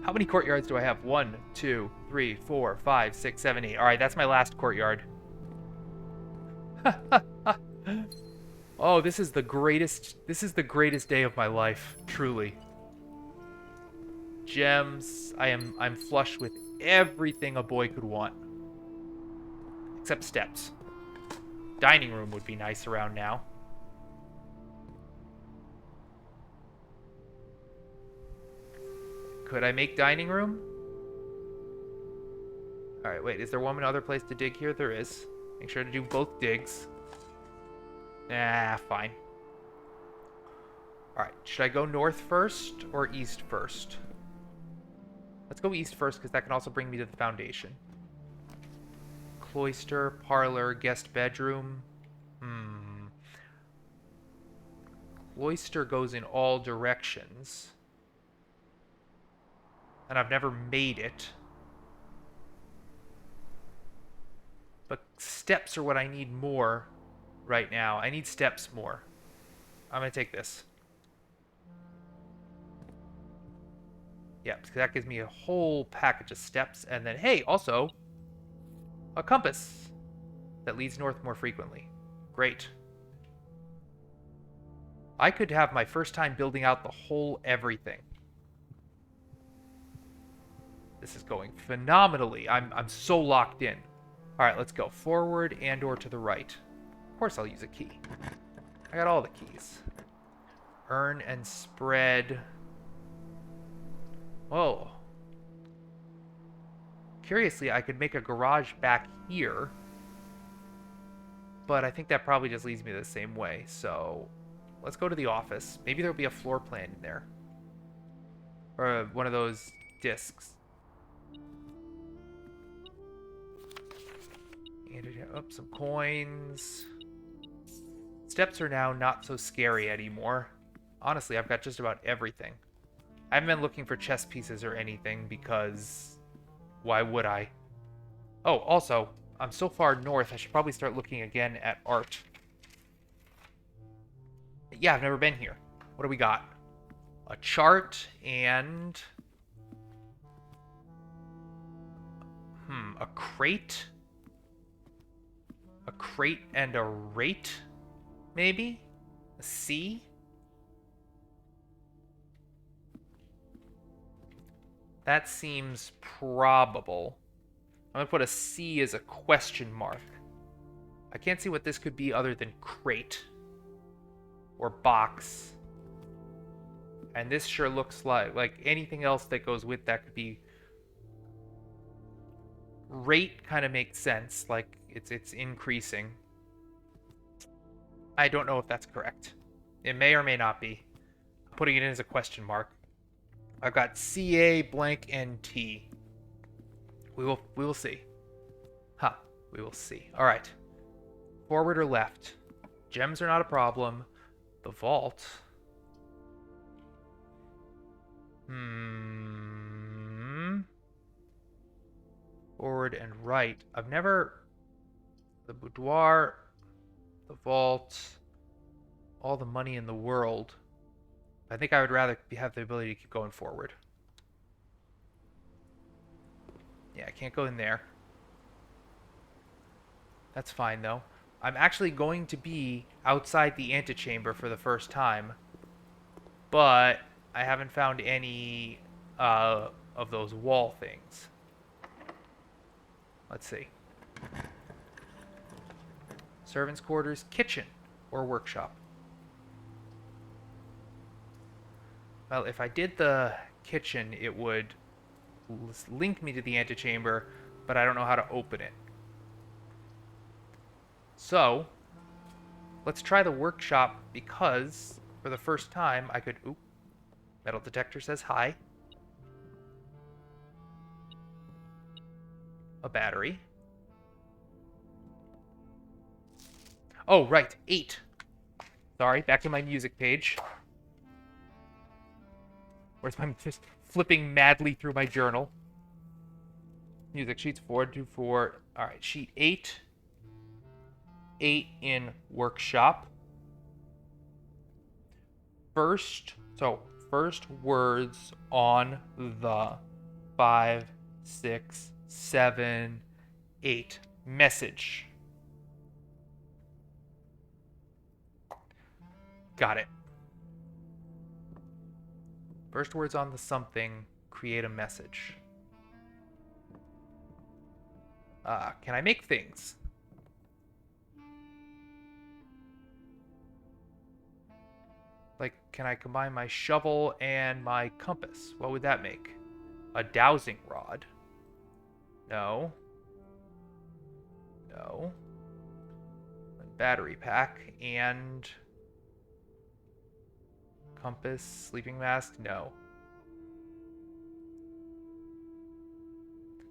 Speaker 1: How many courtyards do I have? 1, 2, 3, 4, 5, 6, 7, 8. Alright, that's my last courtyard. Oh, this is the greatest day of my life, truly. Gems. I'm flush with everything a boy could want. Except steps. Dining room would be nice around now. Could I make dining room? Alright, wait, is there one other place to dig here? There is. Make sure to do both digs. Ah, fine. Alright, should I go north first or east first? Let's go east first, because that can also bring me to the foundation. Cloister, parlor, guest bedroom. Cloister goes in all directions. And I've never made it. But steps are what I need more right now. I need steps more. I'm going to take this. Yeah, because that gives me a whole package of steps. And then, hey, also, a compass that leads north more frequently. Great. I could have my first time building out the whole everything. This is going phenomenally. I'm so locked in. All right, let's go forward and or to the right. Of course I'll use a key. I got all the keys. Earn and spread. Whoa. Curiously, I could make a garage back here. But I think that probably just leads me the same way. So let's go to the office. Maybe there'll be a floor plan in there. Or one of those discs. Oh, some coins. Steps are now not so scary anymore. Honestly, I've got just about everything. I haven't been looking for chess pieces or anything because why would I? Oh, also, I'm so far north, I should probably start looking again at art. Yeah, I've never been here. What do we got? A chart and... a crate? A crate and a rate? Maybe? A C? That seems probable. I'm going to put a C as a question mark. I can't see what this could be other than crate. Or box. And this sure looks like anything else that goes with that could be... Rate kind of makes sense. Like, it's increasing. I don't know if that's correct. It may or may not be. I'm putting it in as a question mark. I've got CA, blank, and T. We will see. We will see. All right. Forward or left? Gems are not a problem. The vault. Forward and right. I've never... The boudoir, the vault, all the money in the world. I think I would rather have the ability to keep going forward. Yeah, I can't go in there. That's fine, though. I'm actually going to be outside the antechamber for the first time. But I haven't found any of those wall things. Let's see. Servants' quarters, kitchen, or workshop. Well, if I did the kitchen, it would link me to the antechamber, but I don't know how to open it. So, let's try the workshop because... for the first time, I could... Oop. Metal detector says hi. A battery. Oh, right. 8. Sorry, back to my music page. Where's my... Just flipping madly through my journal. Music sheets 424. Alright, sheet 8. 8 in workshop. First words on the 5, 6, 7, 8 message. Got it. First words on the something, create a message. Can I make things? Like, can I combine my shovel and my compass? What would that make? A dowsing rod. No. No. A battery pack and... compass, sleeping mask? No.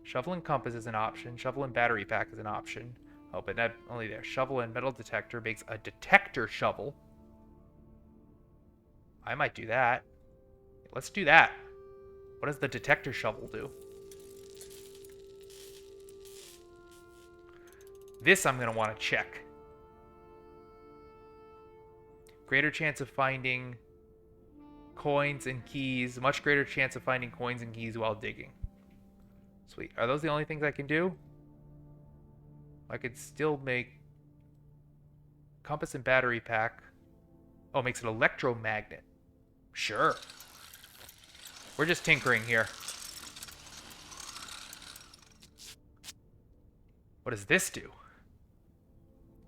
Speaker 1: Shovel and compass is an option. Shovel and battery pack is an option. Oh, but not only there. Shovel and metal detector makes a detector shovel. I might do that. Let's do that. What does the detector shovel do? This I'm going to want to check. Greater chance of finding coins and keys. Much greater chance of finding coins and keys while digging. Sweet. Are those the only things I can do? I could still make compass and battery pack. Oh, it makes an electromagnet. Sure. We're just tinkering here. What does this do?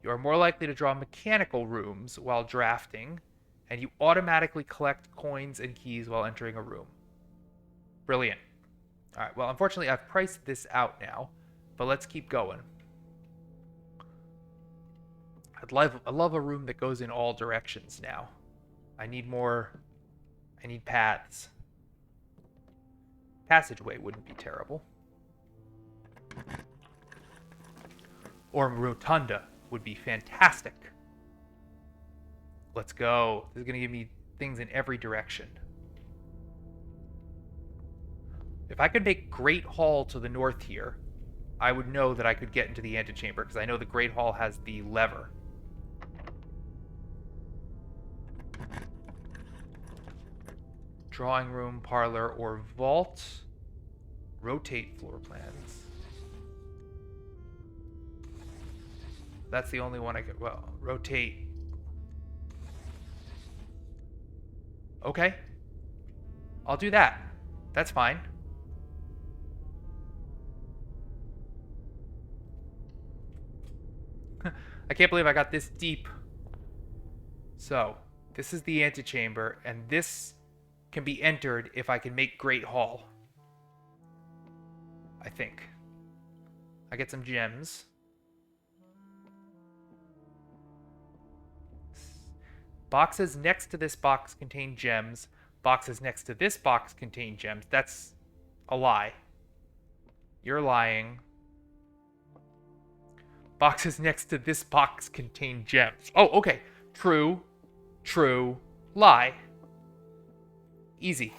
Speaker 1: You are more likely to draw mechanical rooms while drafting, and you automatically collect coins and keys while entering a room. Brilliant. Alright, well, unfortunately, I've priced this out now, but let's keep going. I love a room that goes in all directions now. I need paths. Passageway wouldn't be terrible. Or rotunda would be fantastic. Let's go. This is going to give me things in every direction. If I could make Great Hall to the north here, I would know that I could get into the antechamber, because I know the Great Hall has the lever. Drawing room, parlor, or vault. Rotate floor plans. That's the only one I could... Well, rotate. Okay. I'll do that. That's fine. I can't believe I got this deep. So, this is the antechamber, and this can be entered if I can make Great Hall. I think. I get some gems. Boxes next to this box contain gems. Boxes next to this box contain gems. That's a lie. You're lying. Boxes next to this box contain gems. Oh, okay. True. True. Lie. Easy.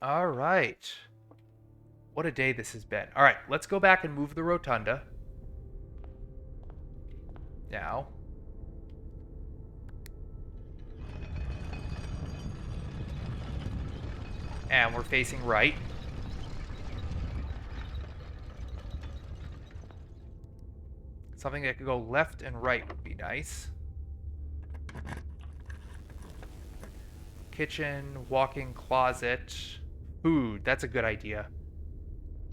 Speaker 1: All right. What a day this has been. All right, let's go back and move the rotunda. Now. And we're facing right. Something that could go left and right would be nice. Kitchen, walk-in closet, food. That's a good idea.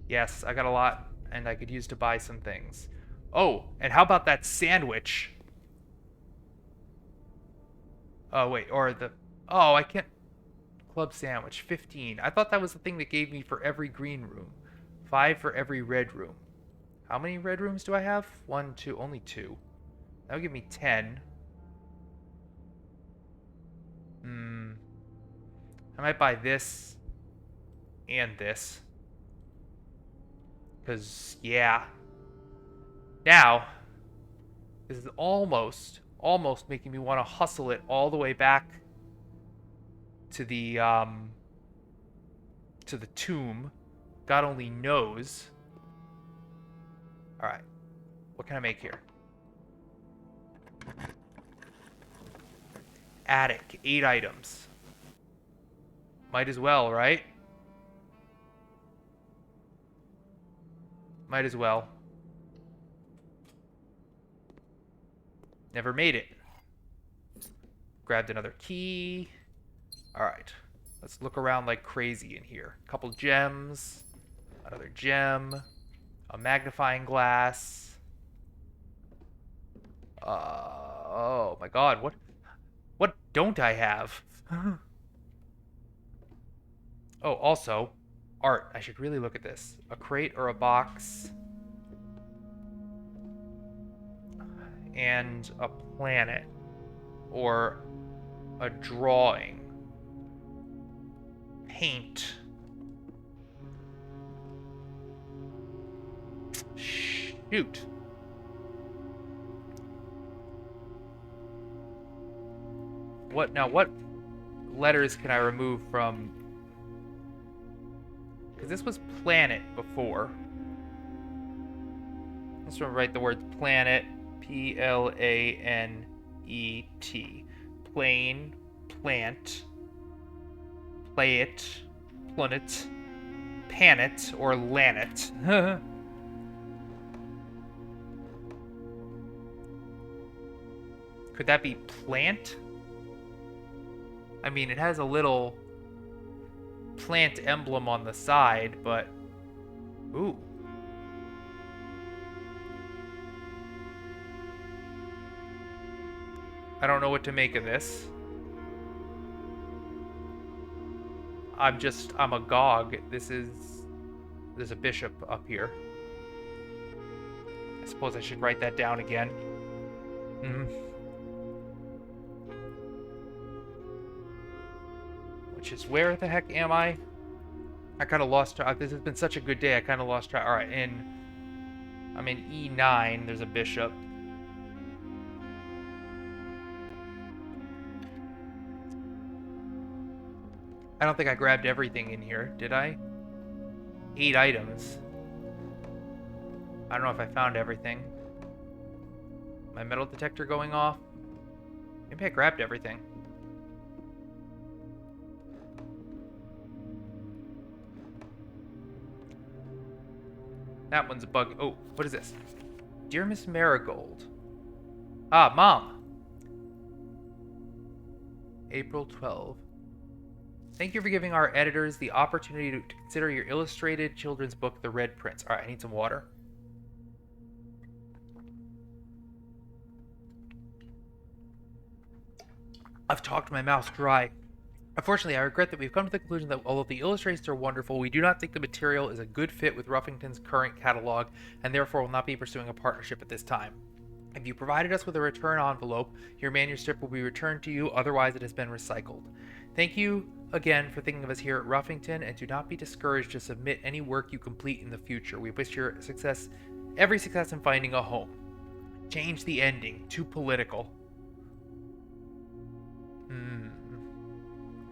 Speaker 1: Yes, I got a lot, and I could use to buy some things. Oh, and how about that sandwich? Oh, wait, or the... Oh, I can't... club sandwich, 15. I thought that was the thing that gave me for every green room. 5 for every red room. How many red rooms do I have? 1, 2, only 2. That would give me 10. I might buy this and this. Because, yeah. Now, this is almost making me want to hustle it all the way back to the tomb. God only knows. Alright. What can I make here? Attic. 8 items. Might as well, right? Might as well. Never made it. Grabbed another key. Alright. Let's look around like crazy in here. A couple gems. Another gem. A magnifying glass. Oh my god, what don't I have? Oh, also, art. I should really look at this. A crate or a box. And a planet. Or a drawing. Paint. Shoot. What letters can I remove from... Because this was planet before. Let's write the word planet. P-L-A-N-E-T. Plane. Plant. Play it. Planet. Panet. Or lanet. Could that be plant? I mean, it has a little plant emblem on the side, but... Ooh. I don't know what to make of this. I'm agog. There's a bishop up here. I suppose I should write that down again. Which is, where the heck am I? I kind of lost track. This has been such a good day, I kind of lost track. Alright, I'm in E9. There's a bishop. I don't think I grabbed everything in here, did I? 8 items. I don't know if I found everything. My metal detector going off? Maybe I grabbed everything. That one's a bug. Oh, what is this? Dear Miss Marigold. Ah, Mom. April 12. Thank you for giving our editors the opportunity to consider your illustrated children's book, The Red Prince. Alright, I need some water. I've talked my mouth dry. Unfortunately, I regret that we've come to the conclusion that although the illustrations are wonderful, we do not think the material is a good fit with Ruffington's current catalog, and therefore will not be pursuing a partnership at this time. If you provided us with a return envelope, your manuscript will be returned to you, otherwise it has been recycled. Thank you again for thinking of us here at Ruffington, and do not be discouraged to submit any work you complete in the future. We wish your success, every success in finding a home. Change the ending. Too political.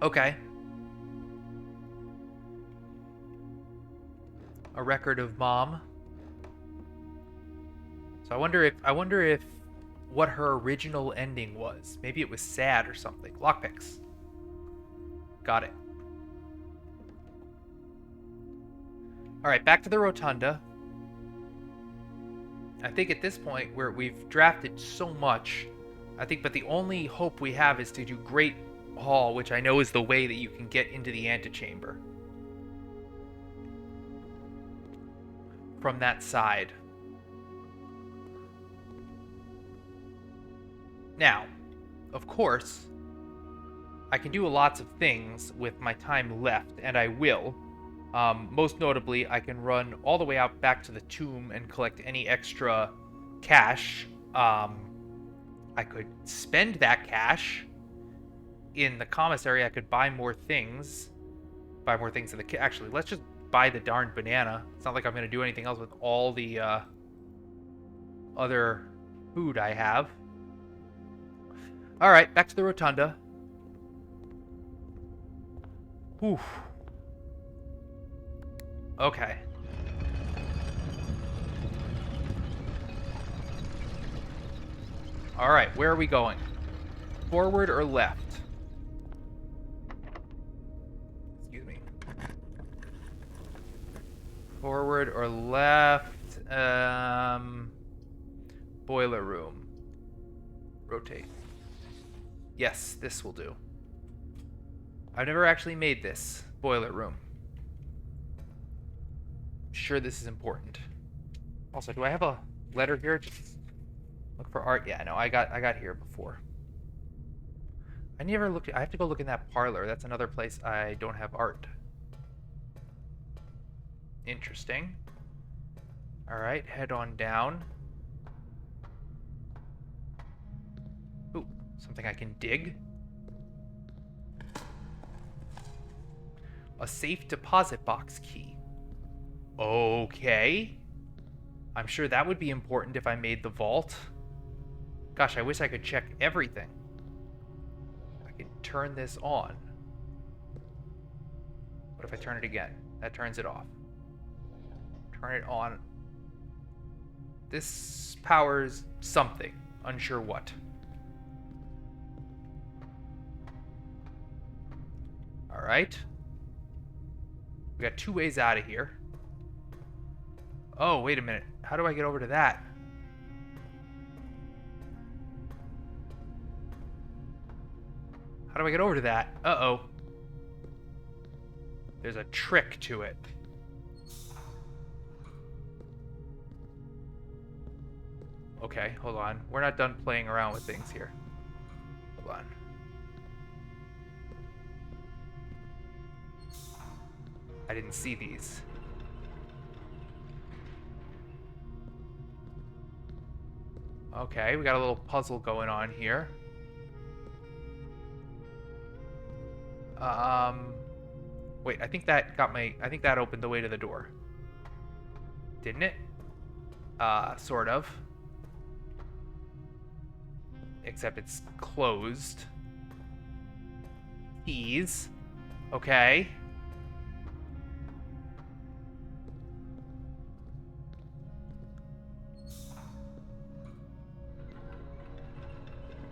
Speaker 1: Okay. A record of Mom. So I wonder if what her original ending was. Maybe it was sad or something. Lockpicks. Got it. Alright, back to the rotunda. I think at this point where we've drafted so much, but the only hope we have is to do Great Hall, which I know is the way that you can get into the antechamber. From that side. Now, of course, I can do lots of things with my time left, and I will. Most notably, I can run all the way out back to the tomb and collect any extra cash. I could spend that cash in the commissary. I could buy more things. Buy more things in the... Actually, let's just buy the darn banana. It's not like I'm going to do anything else with all the other food I have. Alright, back to the rotunda. Whew. Okay. Alright, where are we going? Forward or left? Excuse me. Forward or left? Boiler room. Rotate. Yes, this will do. I've never actually made this boiler room. I'm sure this is important. Also, do I have a letter here? Just look for art. Yeah, no, I got here before. I never looked. I have to go look in that parlor. That's another place I don't have art. Interesting. All right, head on down. Ooh, something I can dig. A safe deposit box key. Okay. I'm sure that would be important if I made the vault. Gosh, I wish I could check everything. I could turn this on. What if I turn it again? That turns it off. Turn it on. This powers something. Unsure what. Alright. We got 2 ways out of here. Oh, wait a minute. How do I get over to that? How do I get over to that? Uh-oh. There's a trick to it. Okay, hold on. We're not done playing around with things here. Hold on. I didn't see these. Okay, we got a little puzzle going on here. Wait, I think that opened the way to the door. Didn't it? Sort of. Except it's closed. Keys. Okay.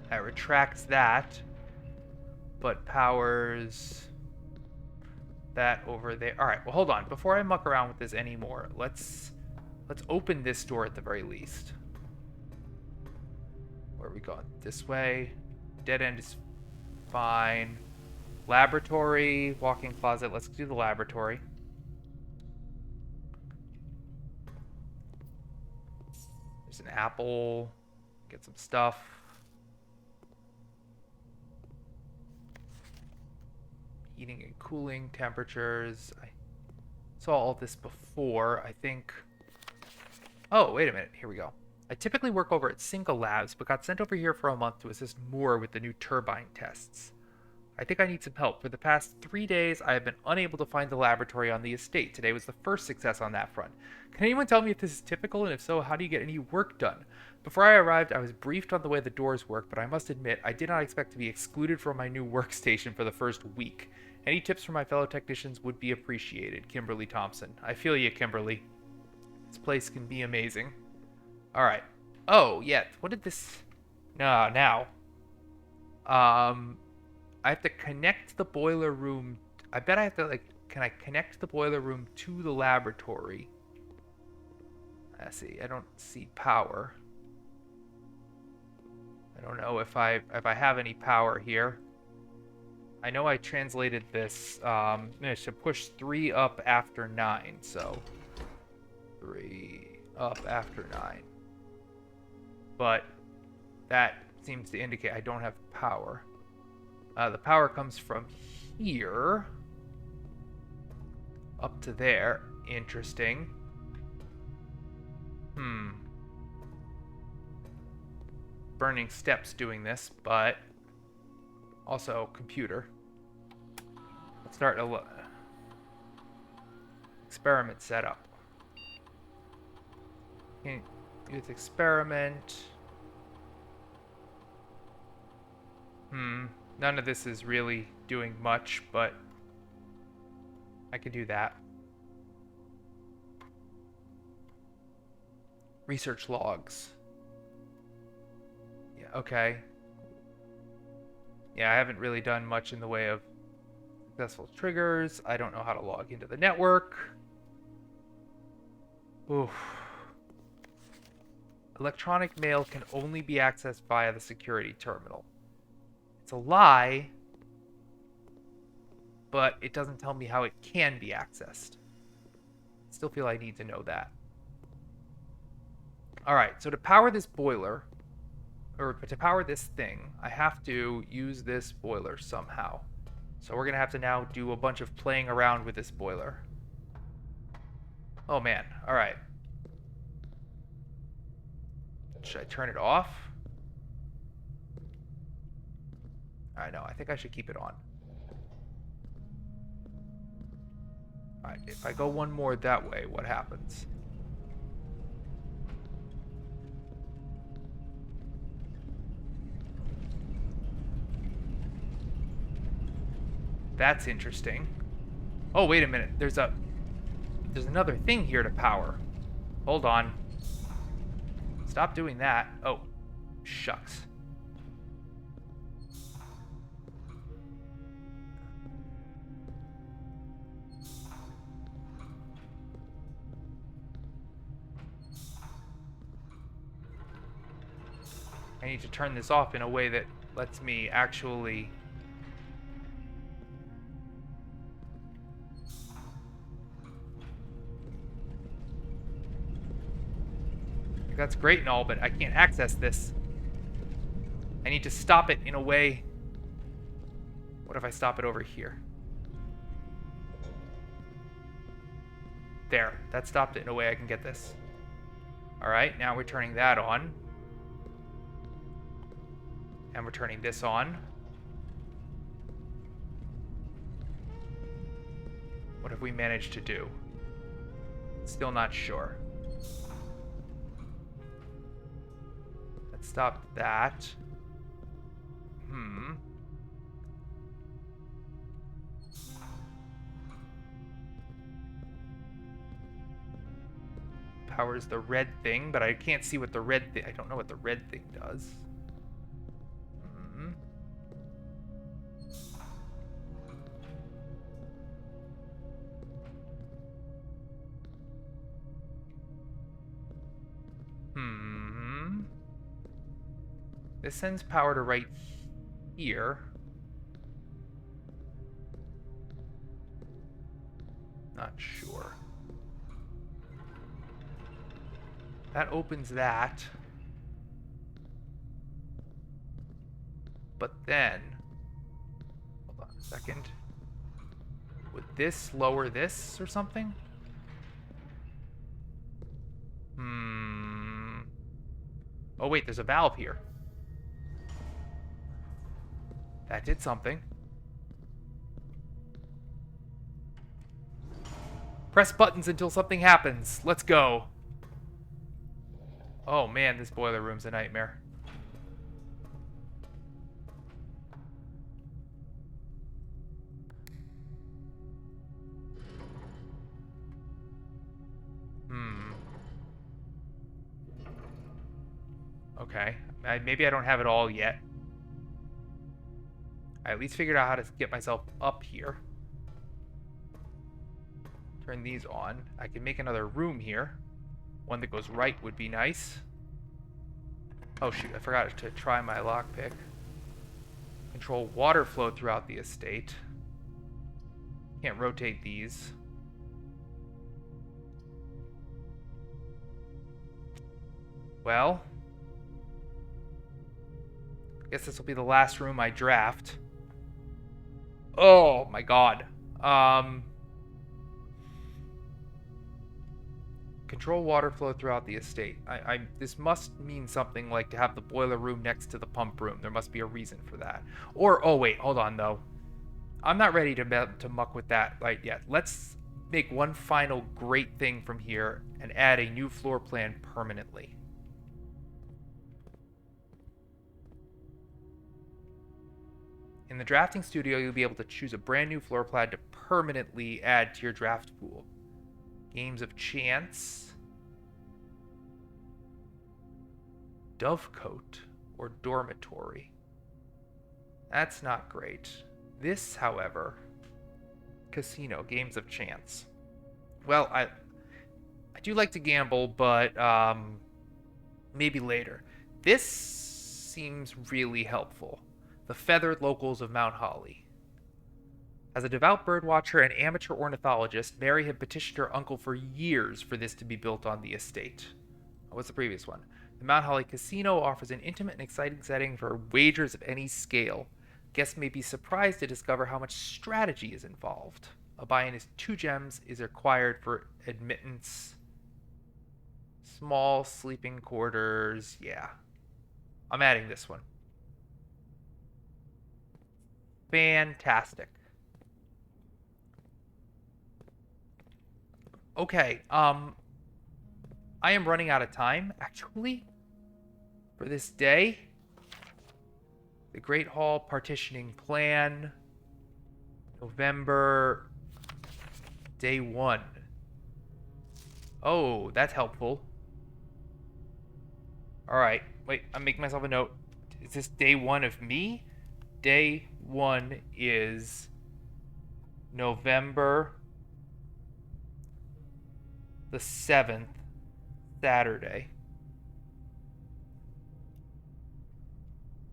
Speaker 1: That retracts that, but powers that over there. All right, well, hold on. Before I muck around with this anymore, let's open this door at the very least. Where are we going? This way. Dead end is fine. Laboratory, walk-in closet. Let's do the laboratory. There's an apple. Get some stuff. Heating and cooling temperatures. I saw all this before, I think. Oh, wait a minute. Here we go. I typically work over at Single Labs, but got sent over here for a month to assist more with the new turbine tests. I think I need some help. For the past 3 days, I have been unable to find the laboratory on the estate. Today was the first success on that front. Can anyone tell me if this is typical, and if so, how do you get any work done? Before I arrived, I was briefed on the way the doors work, but I must admit, I did not expect to be excluded from my new workstation for the first week. Any tips from my fellow technicians would be appreciated. Kimberly Thompson. I feel you, Kimberly. This place can be amazing. Alright. Oh, yeah. What did this... No, now. I have to connect the boiler room... I bet I have to, like... Can I connect the boiler room to the laboratory? Let's see. I don't see power. I don't know if I have any power here. I know I translated this. I should push 3 up after 9, so 3 up after 9. But that seems to indicate I don't have power. The power comes from here up to there. Interesting. Burning steps doing this, but also computer. Let's start a experiment setup. Youth experiment. None of this is really doing much, but I could do that. Research logs. Yeah, okay. Yeah, I haven't really done much in the way of successful triggers. I don't know how to log into the network. Oof. Electronic mail can only be accessed via the security terminal. It's a lie, but it doesn't tell me how it can be accessed. I still feel I need to know that. Alright, so to power this boiler, or to power this thing, I have to use this boiler somehow. So we're going to have to now do a bunch of playing around with this boiler. Oh man, alright. Should I turn it off? I know, I think I should keep it on. Alright, if I go one more that way, what happens? That's interesting. Oh, wait a minute. There's another thing here to power. Hold on. Stop doing that. Oh, shucks. I need to turn this off in a way that lets me actually... That's great and all, but I can't access this. I need to stop it in a way. What if I stop it over here? There, that stopped it in a way I can get this. Alright, now we're turning that on. And we're turning this on. What have we managed to do? Still not sure. Let's stop that. Powers the red thing, but I can't see what the red thing... I don't know what the red thing does. This sends power to right here. Not sure. That opens that. But then... Hold on a second. Would this lower this or something? Oh wait, there's a valve here. That did something. Press buttons until something happens. Let's go. Oh man, this boiler room's a nightmare. Okay. Maybe I don't have it all yet. I at least figured out how to get myself up here. Turn these on. I can make another room here. One that goes right would be nice. Oh shoot, I forgot to try my lockpick. Control water flow throughout the estate. Can't rotate these. Well, I guess this will be the last room I draft. Oh my god. Control water flow throughout the estate. This must mean something like to have the boiler room next to the pump room. There must be a reason for that. Or, oh wait, hold on though. I'm not ready to muck with that right yet. Let's make one final great thing from here and add a new floor plan permanently. In the drafting studio, you'll be able to choose a brand new floor plan to permanently add to your draft pool. Games of chance, dovecote, or dormitory. That's not great. This, however, casino, games of chance. Well, I do like to gamble, but maybe later. This seems really helpful. The feathered locals of Mount Holly. As a devout birdwatcher and amateur ornithologist, Mary had petitioned her uncle for years for this to be built on the estate. What's the previous one? The Mount Holly Casino offers an intimate and exciting setting for wagers of any scale. Guests may be surprised to discover how much strategy is involved. A buy-in is 2 gems is required for admittance. Small sleeping quarters. Yeah. I'm adding this one. Fantastic. Okay, I am running out of time, actually, for this day. The Great Hall partitioning plan. November, day 1. Oh, that's helpful. Alright, wait, I'm making myself a note. Is this day 1 of me? Day 1 is November the 7th, Saturday.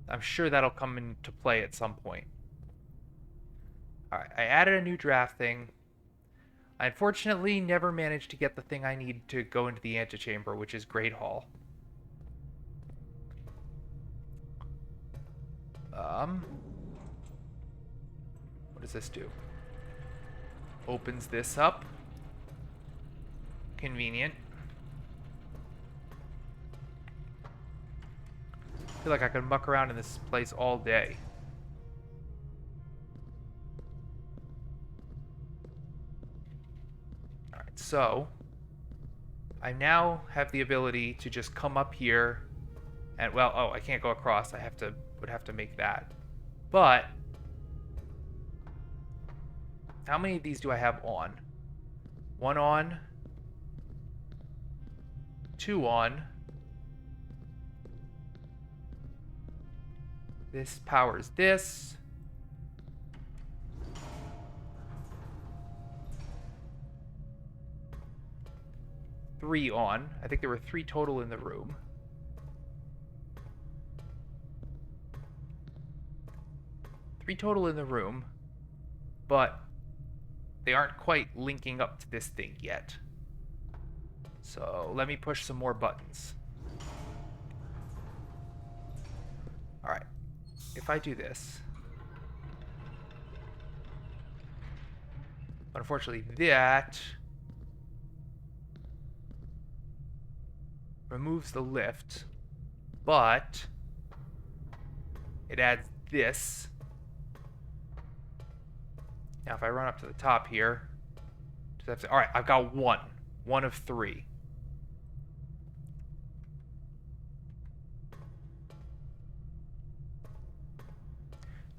Speaker 1: I'm sure that'll come into play at some point. Alright, I added a new draft thing. I unfortunately never managed to get the thing I need to go into the antechamber, which is Great Hall. What does this do? Opens this up. Convenient. I feel like I could muck around in this place all day. Alright, so I now have the ability to just come up here and, well, oh, I can't go across. I would have to make that. But how many of these do I have on? 1 on. 2 on. This powers this. Three on. I think there were 3 total in the room. Three total in the room, but they aren't quite linking up to this thing yet. So let me push some more buttons. Alright. If I do this. But unfortunately that removes the lift, but it adds this. Now if I run up to the top here, alright, I've got 1. 1 of 3.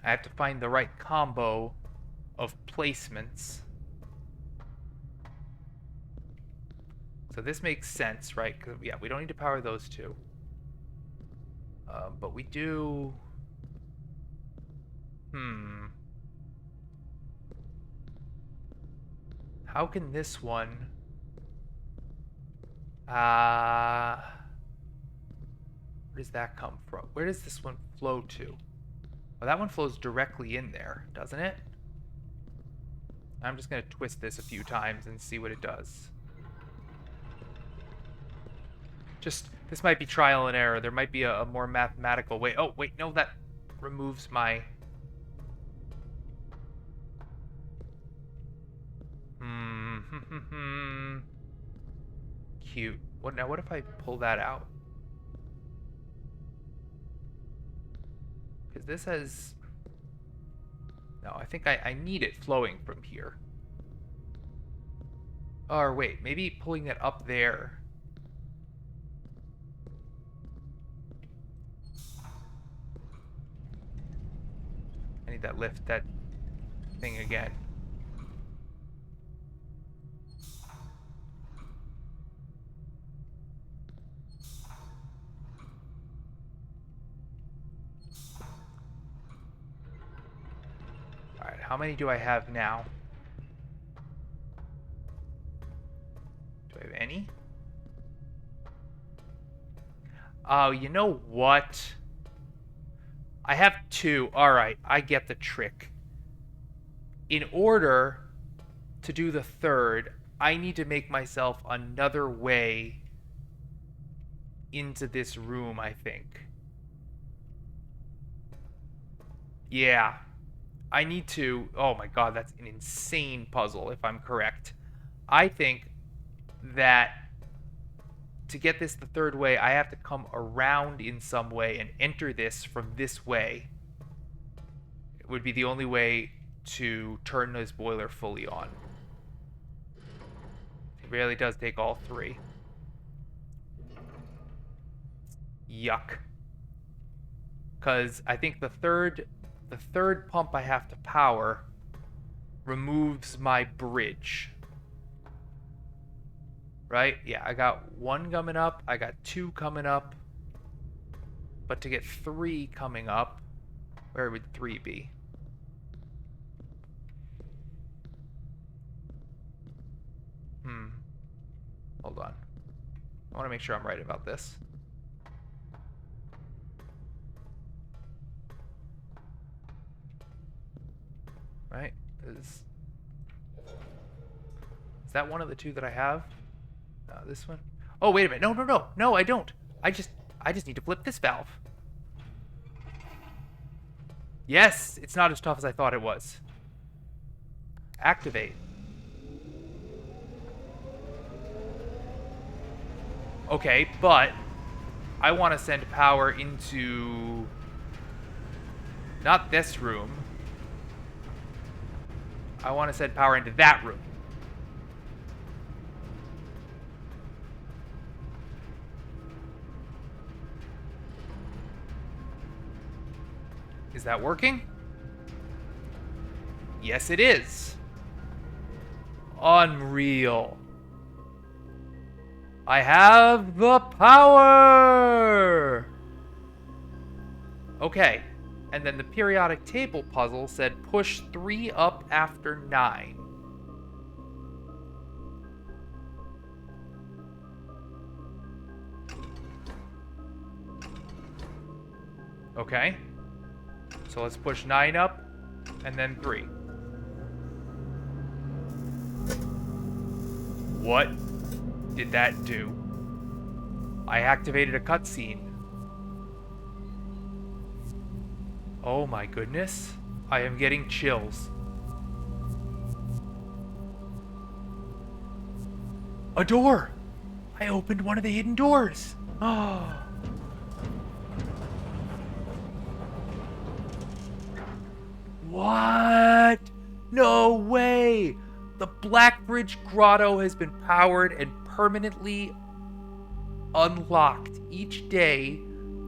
Speaker 1: I have to find the right combo of placements. So this makes sense, right? Because yeah, we don't need to power those 2. But we do... How can this one... where does that come from? Where does this one flow to? Well, that one flows directly in there, doesn't it? I'm just going to twist this a few times and see what it does. Just, this might be trial and error. There might be a more mathematical way. Oh, wait, no, that removes my... Cute. What now? What if I pull that out? Because this has... No, I think I need it flowing from here. Or wait, maybe pulling it up there. I need that lift, that thing again. Alright, how many do I have now? Do I have any? Oh, you know what? I have 2. Alright, I get the trick. In order to do the 3rd, I need to make myself another way into this room, I think. Yeah. I need to... Oh my god, that's an insane puzzle, if I'm correct. I think that to get this the 3rd way, I have to come around in some way and enter this from this way. It would be the only way to turn this boiler fully on. It really does take all 3. Yuck. Because I think the third pump I have to power removes my bridge. Right? Yeah, I got 1 coming up. I got 2 coming up. But to get 3 coming up, where would 3 be? Hold on. I want to make sure I'm right about this. Right? Is that one of the 2 that I have? This one? Oh, wait a minute. No, no, no. No, I don't. I just need to flip this valve. Yes, it's not as tough as I thought it was. Activate. Okay, but I want to send power into... not this room. I want to send power into that room. Is that working? Yes, it is. Unreal. I have the power! Okay. And then the periodic table puzzle said push 3 up after 9. Okay. So let's push 9 up, and then 3. What did that do? I activated a cutscene. Oh my goodness. I am getting chills. A door! I opened one of the hidden doors. Oh. What? No way! The Black Bridge Grotto has been powered and permanently unlocked. Each day,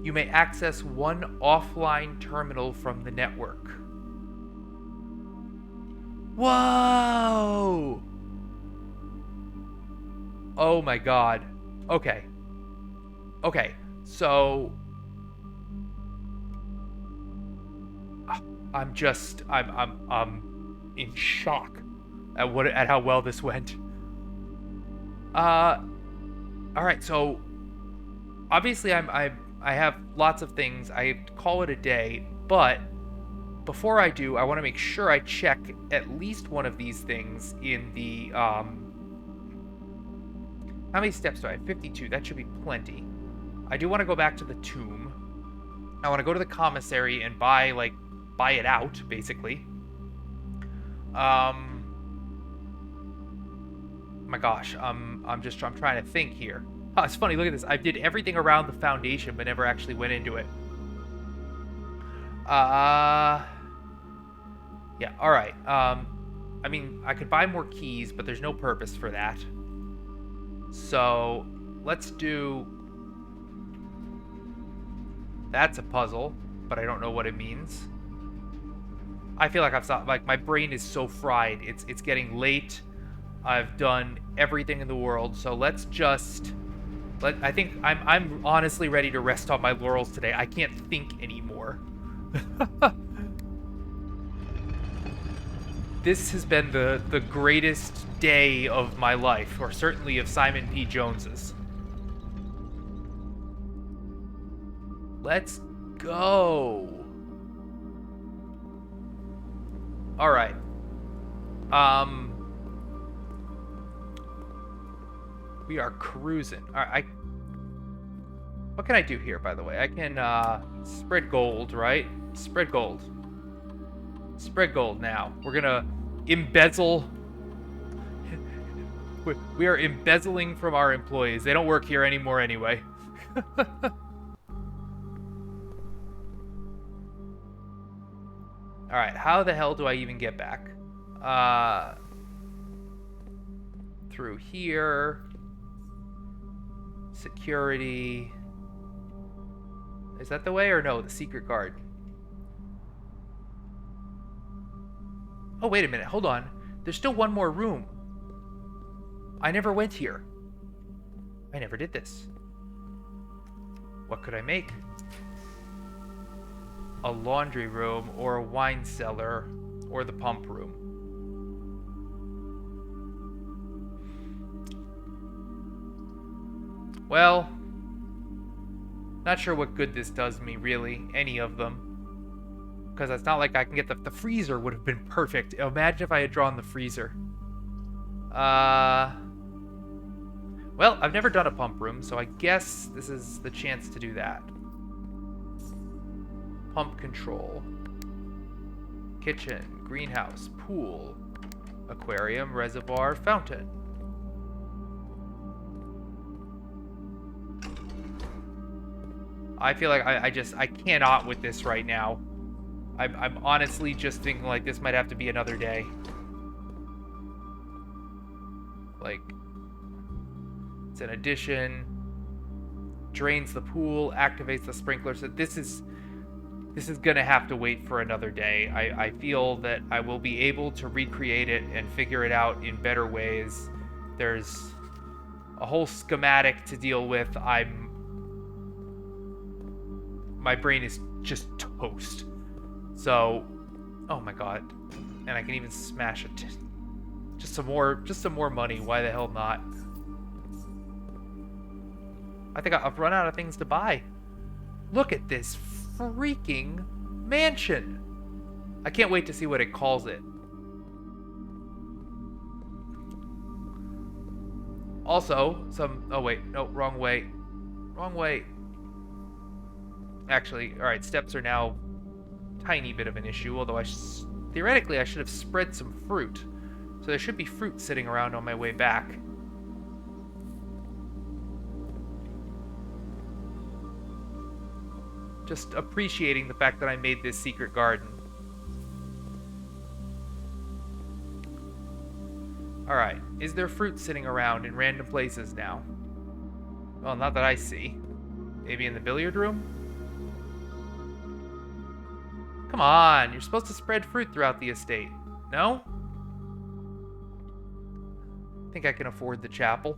Speaker 1: you may access one offline terminal from the network. Whoa! Oh my god. Okay. Okay, so... I'm in shock at how well this went. Alright, so obviously I have lots of things. I call it a day, but before I do, I want to make sure I check at least one of these things in the how many steps do I have? 52. That should be plenty. I do want to go back to the tomb. I want to go to the commissary and buy it out, basically. my gosh, I'm trying to think here. Oh, it's funny. Look at this. I did everything around the foundation, but never actually went into it. Yeah. All right. I mean, I could buy more keys, but there's no purpose for that. So let's do. That's a puzzle, but I don't know what it means. I feel like I've stopped. Like my brain is so fried. It's getting late. I've done everything in the world, so let's just. I think I'm honestly ready to rest on my laurels today. I can't think anymore. This has been the greatest day of my life, or certainly of Simon P. Jones's. Let's go. All right. We are cruising. All right. What can I do here, by the way? I can spread gold, right? Spread gold. Spread gold now. We're gonna embezzle. We are embezzling from our employees. They don't work here anymore anyway. All right, how the hell do I even get back? Through here. Security. Is that the way or no? The secret guard. Oh, wait a minute. Hold on. There's still one more room. I never went here. I never did this. What could I make? A laundry room or a wine cellar or the pump room. Well, not sure what good this does me, really. Any of them. Because it's not like I can get the freezer would have been perfect. Imagine if I had drawn the freezer. Well, I've never done a pump room, so I guess this is the chance to do that. Pump control. Kitchen, greenhouse, pool, aquarium, reservoir, fountain. I feel like I cannot with this right now. I'm honestly just thinking like this might have to be another day. Like, it's an addition, drains the pool, activates the sprinkler. So this is gonna have to wait for another day. I feel that I will be able to recreate it and figure it out in better ways. There's a whole schematic to deal with. My brain is just toast. So, oh my god. And I can even smash it. Just some more money. Why the hell not? I think I've run out of things to buy. Look at this freaking mansion. I can't wait to see what it calls it. Also, oh wait, no, wrong way. Wrong way. Actually, all right, steps are now tiny bit of an issue, although theoretically I should have spread some fruit. So there should be fruit sitting around on my way back. Just appreciating the fact that I made this secret garden. Alright, is there fruit sitting around in random places now? Well, not that I see. Maybe in the billiard room? Come on, you're supposed to spread fruit throughout the estate. No? I think I can afford the chapel.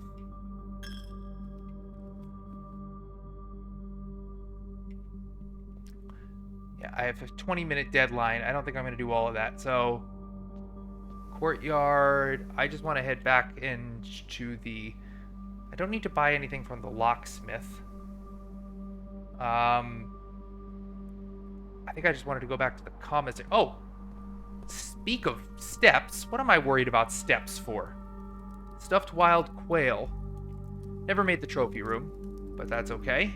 Speaker 1: Yeah, I have a 20-minute deadline. I don't think I'm going to do all of that. So, courtyard. I just want to head back into the... I don't need to buy anything from the locksmith. I think I just wanted to go back to the commissary. Oh! Speak of steps. What am I worried about steps for? Stuffed wild quail. Never made the trophy room, but that's okay.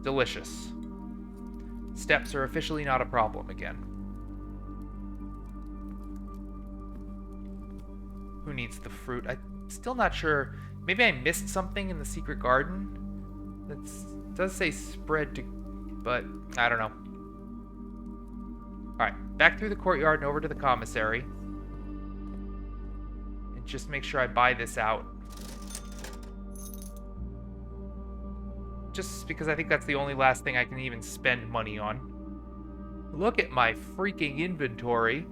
Speaker 1: Delicious. Steps are officially not a problem again. Who needs the fruit? I'm still not sure. Maybe I missed something in the secret garden. It does say spread to, but I don't know. All right, back through the courtyard and over to the commissary. And just make sure I buy this out. Just because I think that's the only last thing I can even spend money on. Look at my freaking inventory.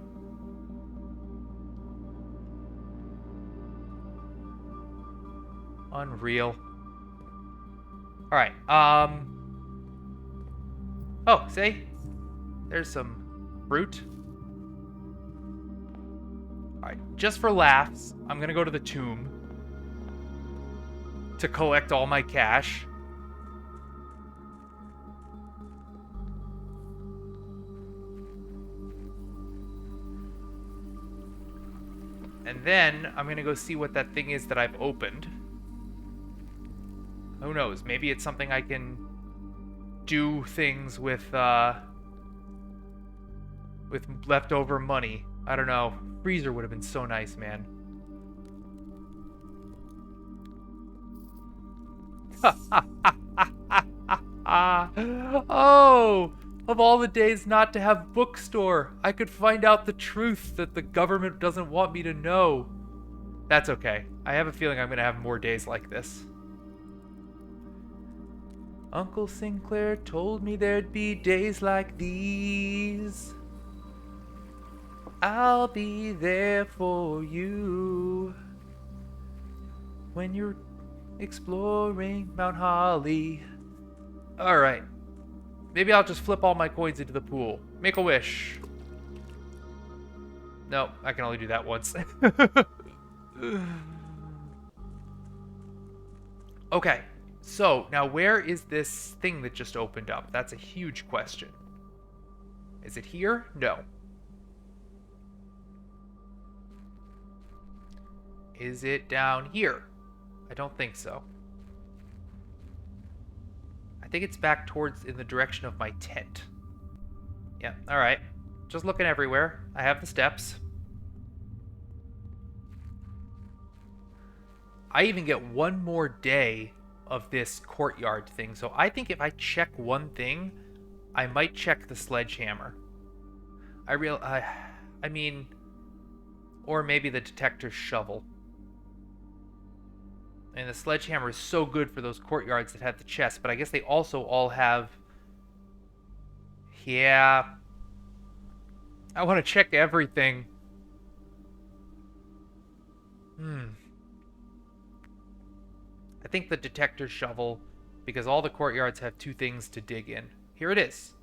Speaker 1: Unreal. Alright, oh, see? There's some fruit. Alright, just for laughs, I'm gonna go to the tomb to collect all my cash. And then I'm gonna go see what that thing is that I've opened. Who knows? Maybe it's something I can do things with leftover money. I don't know. Freezer would have been so nice, man. Oh, of all the days not to have bookstore, I could find out the truth that the government doesn't want me to know. That's okay. I have a feeling I'm going to have more days like this. Uncle Sinclair told me there'd be days like these. I'll be there for you when you're exploring Mount Holly. Alright. Maybe I'll just flip all my coins into the pool. Make a wish. No, I can only do that once. Okay. So, now where is this thing that just opened up? That's a huge question. Is it here? No. Is it down here? I don't think so. I think it's back towards in the direction of my tent. Yeah, alright. Just looking everywhere. I have the steps. I even get one more day of this courtyard thing. So I think if I check one thing, I might check the sledgehammer. I mean, or maybe the detector's shovel. And the sledgehammer is so good for those courtyards that have the chest, but I guess they also all have... Yeah. I want to check everything. I think the detector shovel, because all the courtyards have two things to dig in. Here it is.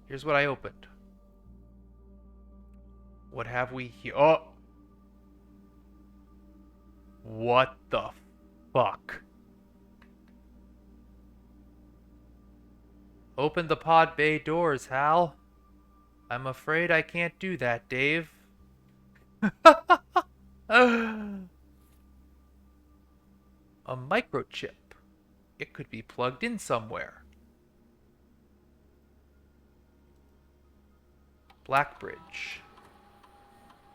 Speaker 1: Here's what I opened. What have we here? Oh! What the fuck? Open the pod bay doors, Hal. I'm afraid I can't do that, Dave. A microchip. It could be plugged in somewhere. Blackbridge.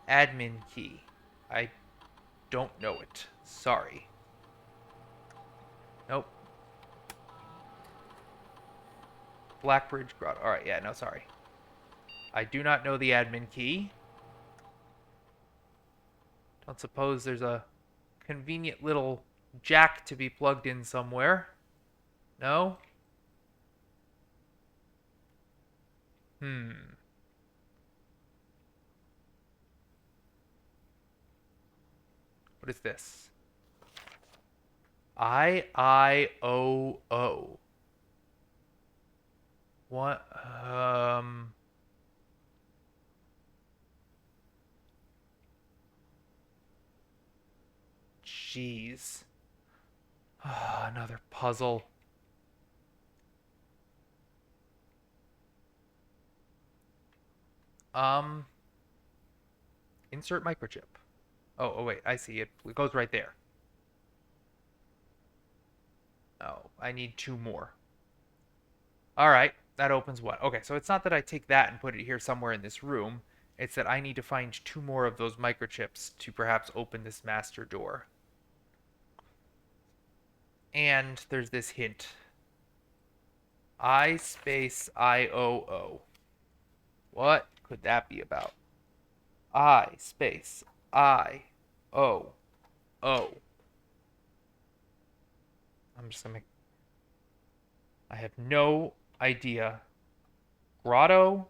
Speaker 1: Admin key. I don't know it. Sorry. Nope. Blackbridge Grotto. Alright, yeah, no, sorry. I do not know the admin key. Don't suppose there's a convenient little jack to be plugged in somewhere. No? What is this? IIOO. What? Jeez. Another puzzle. Insert microchip. Oh, wait, I see it. It goes right there. Oh, I need two more. All right, that opens what? Okay, so it's not that I take that and put it here somewhere in this room. It's that I need to find 2 more of those microchips to perhaps open this master door. And there's this hint. I space IOO. What could that be about? I space I O O. I'm just gonna make. I have no idea. Grotto?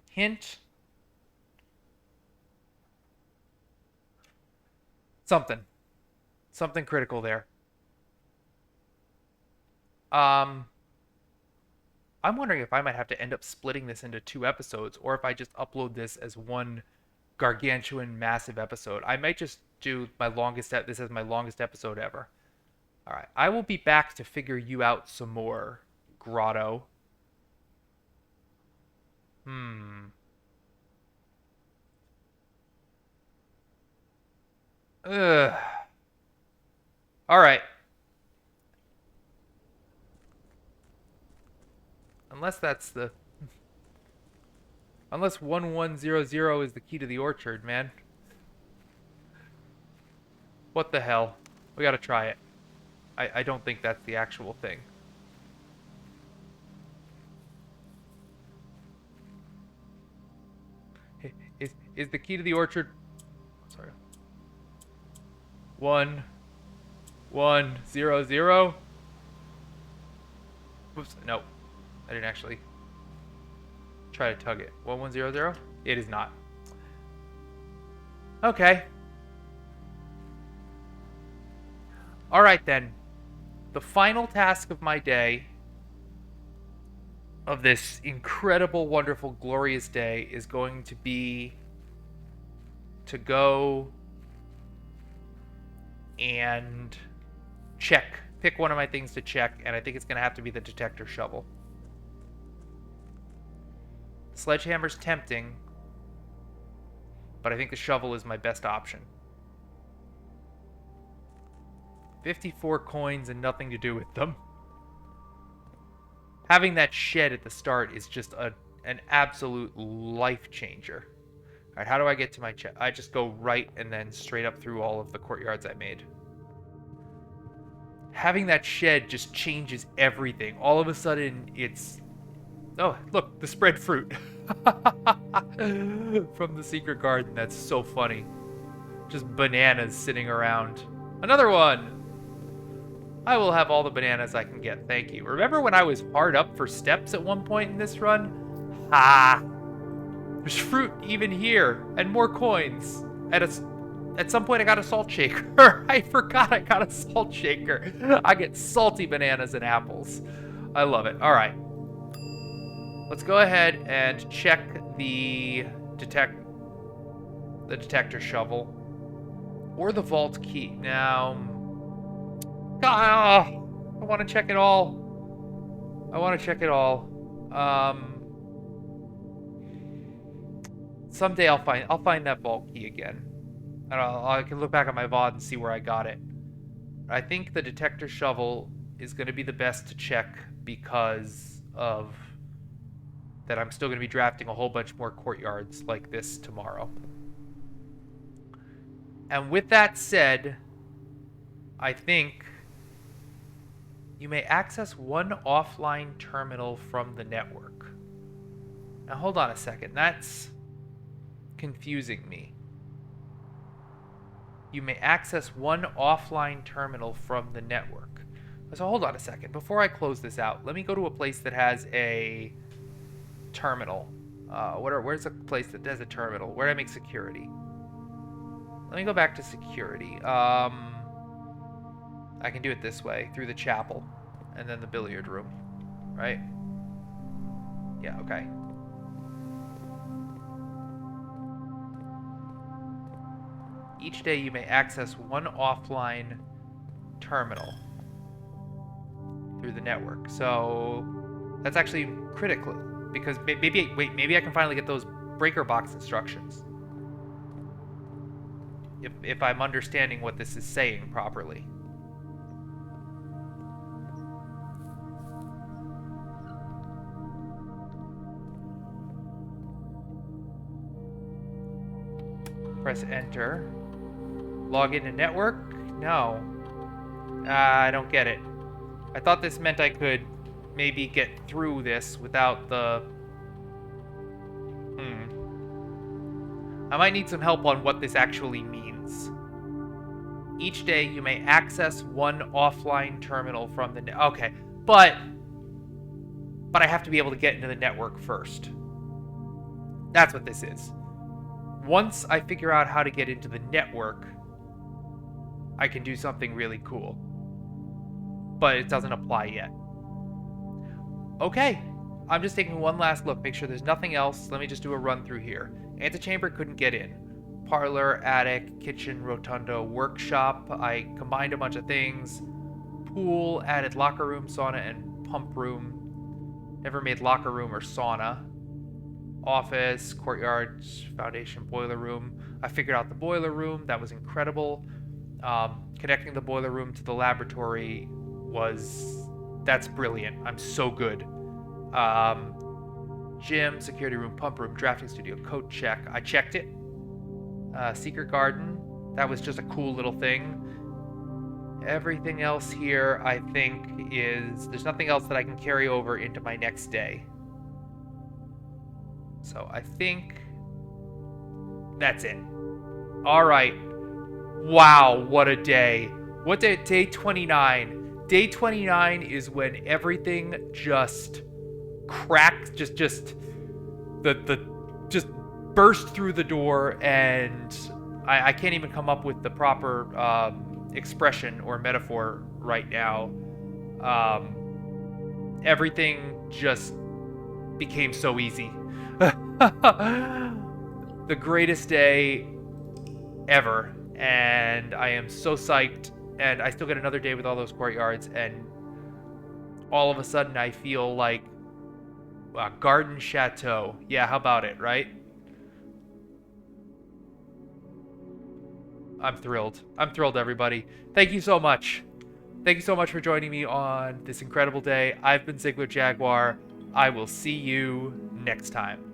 Speaker 1: Hint? Something. Something critical there. Um, I'm wondering if I might have to end up splitting this into 2 episodes, or if I just upload this as one gargantuan, massive episode. I might just do my longest. This as my longest episode ever. All right, I will be back to figure you out some more, Grotto. Hmm. Ugh. All right. Unless that's the. Unless 1100 is the key to the orchard, man. What the hell? We gotta try it. I don't think that's the actual thing. Is the key to the orchard? Sorry. 1100. Whoops. No, I didn't actually try to tug it. 1100. It is not. Okay. All right then. The final task of my day, of this incredible, wonderful, glorious day, is going to be to go and pick one of my things to check, and I think it's going to have to be the detector shovel. Sledgehammer's tempting, but I think the shovel is my best option. 54 coins and nothing to do with them. Having that shed at the start is just an absolute life changer. All right, how do I get to my chest? I just go right and then straight up through all of the courtyards I made. Having that shed just changes everything. All of a sudden, it's... Oh, look, the spread fruit. From the secret garden. That's so funny. Just bananas sitting around. Another one! I will have all the bananas I can get, thank you. Remember when I was hard up for steps at one point in this run? Ha! There's fruit even here, and more coins. At some point I got a salt shaker. I forgot I got a salt shaker. I get salty bananas and apples. I love it. All right. Let's go ahead and check the detector shovel. Or the vault key. Now... I want to check it all. I want to check it all. Someday I'll find that vault key again. And I can look back at my VOD and see where I got it. I think the detector shovel is going to be the best to check because of that I'm still going to be drafting a whole bunch more courtyards like this tomorrow. And with that said, I think you may access one offline terminal from the network. Now hold on a second, that's confusing me. You may access one offline terminal from the network. So hold on a second, before I close this out, let me go to a place that has a terminal. Where's a place that has a terminal? Where do I make security? Let me go back to security. I can do it this way, through the chapel, and then the billiard room, right? Yeah, okay. Each day you may access one offline terminal through the network. So that's actually critical, because maybe I can finally get those breaker box instructions. If I'm understanding what this is saying properly. Press enter. Log into network? No. I don't get it. I thought this meant I could maybe get through this without the... I might need some help on what this actually means. Each day you may access one offline terminal from the... Okay, but I have to be able to get into the network first. That's what this is. Once I figure out how to get into the network, I can do something really cool. But it doesn't apply yet. Okay, I'm just taking one last look, make sure there's nothing else. Let me just do a run through here. Antechamber couldn't get in. Parlor, attic, kitchen, rotunda, workshop. I combined a bunch of things. Pool, added locker room, sauna, and pump room. Never made locker room or sauna. Office, courtyard, foundation, boiler room. I figured out the boiler room. That was incredible. Connecting the boiler room to the laboratory that's brilliant. I'm so good. Gym, security room, pump room, drafting studio, code check. I checked it. Secret garden. That was just a cool little thing. Everything else here, I think, there's nothing else that I can carry over into my next day. So I think that's it. All right. Wow, what a day. What day? Day 29. Day 29 is when everything just cracked, just burst through the door, and I can't even come up with the proper expression or metaphor right now. Everything just became so easy. The greatest day ever, and I am so psyched, and I still get another day with all those courtyards, and all of a sudden I feel like a garden chateau. Yeah, how about it, right? I'm thrilled. I'm thrilled, everybody. Thank you so much. Thank you so much for joining me on this incredible day. I've been Zeigler Jaguar. I will see you next time.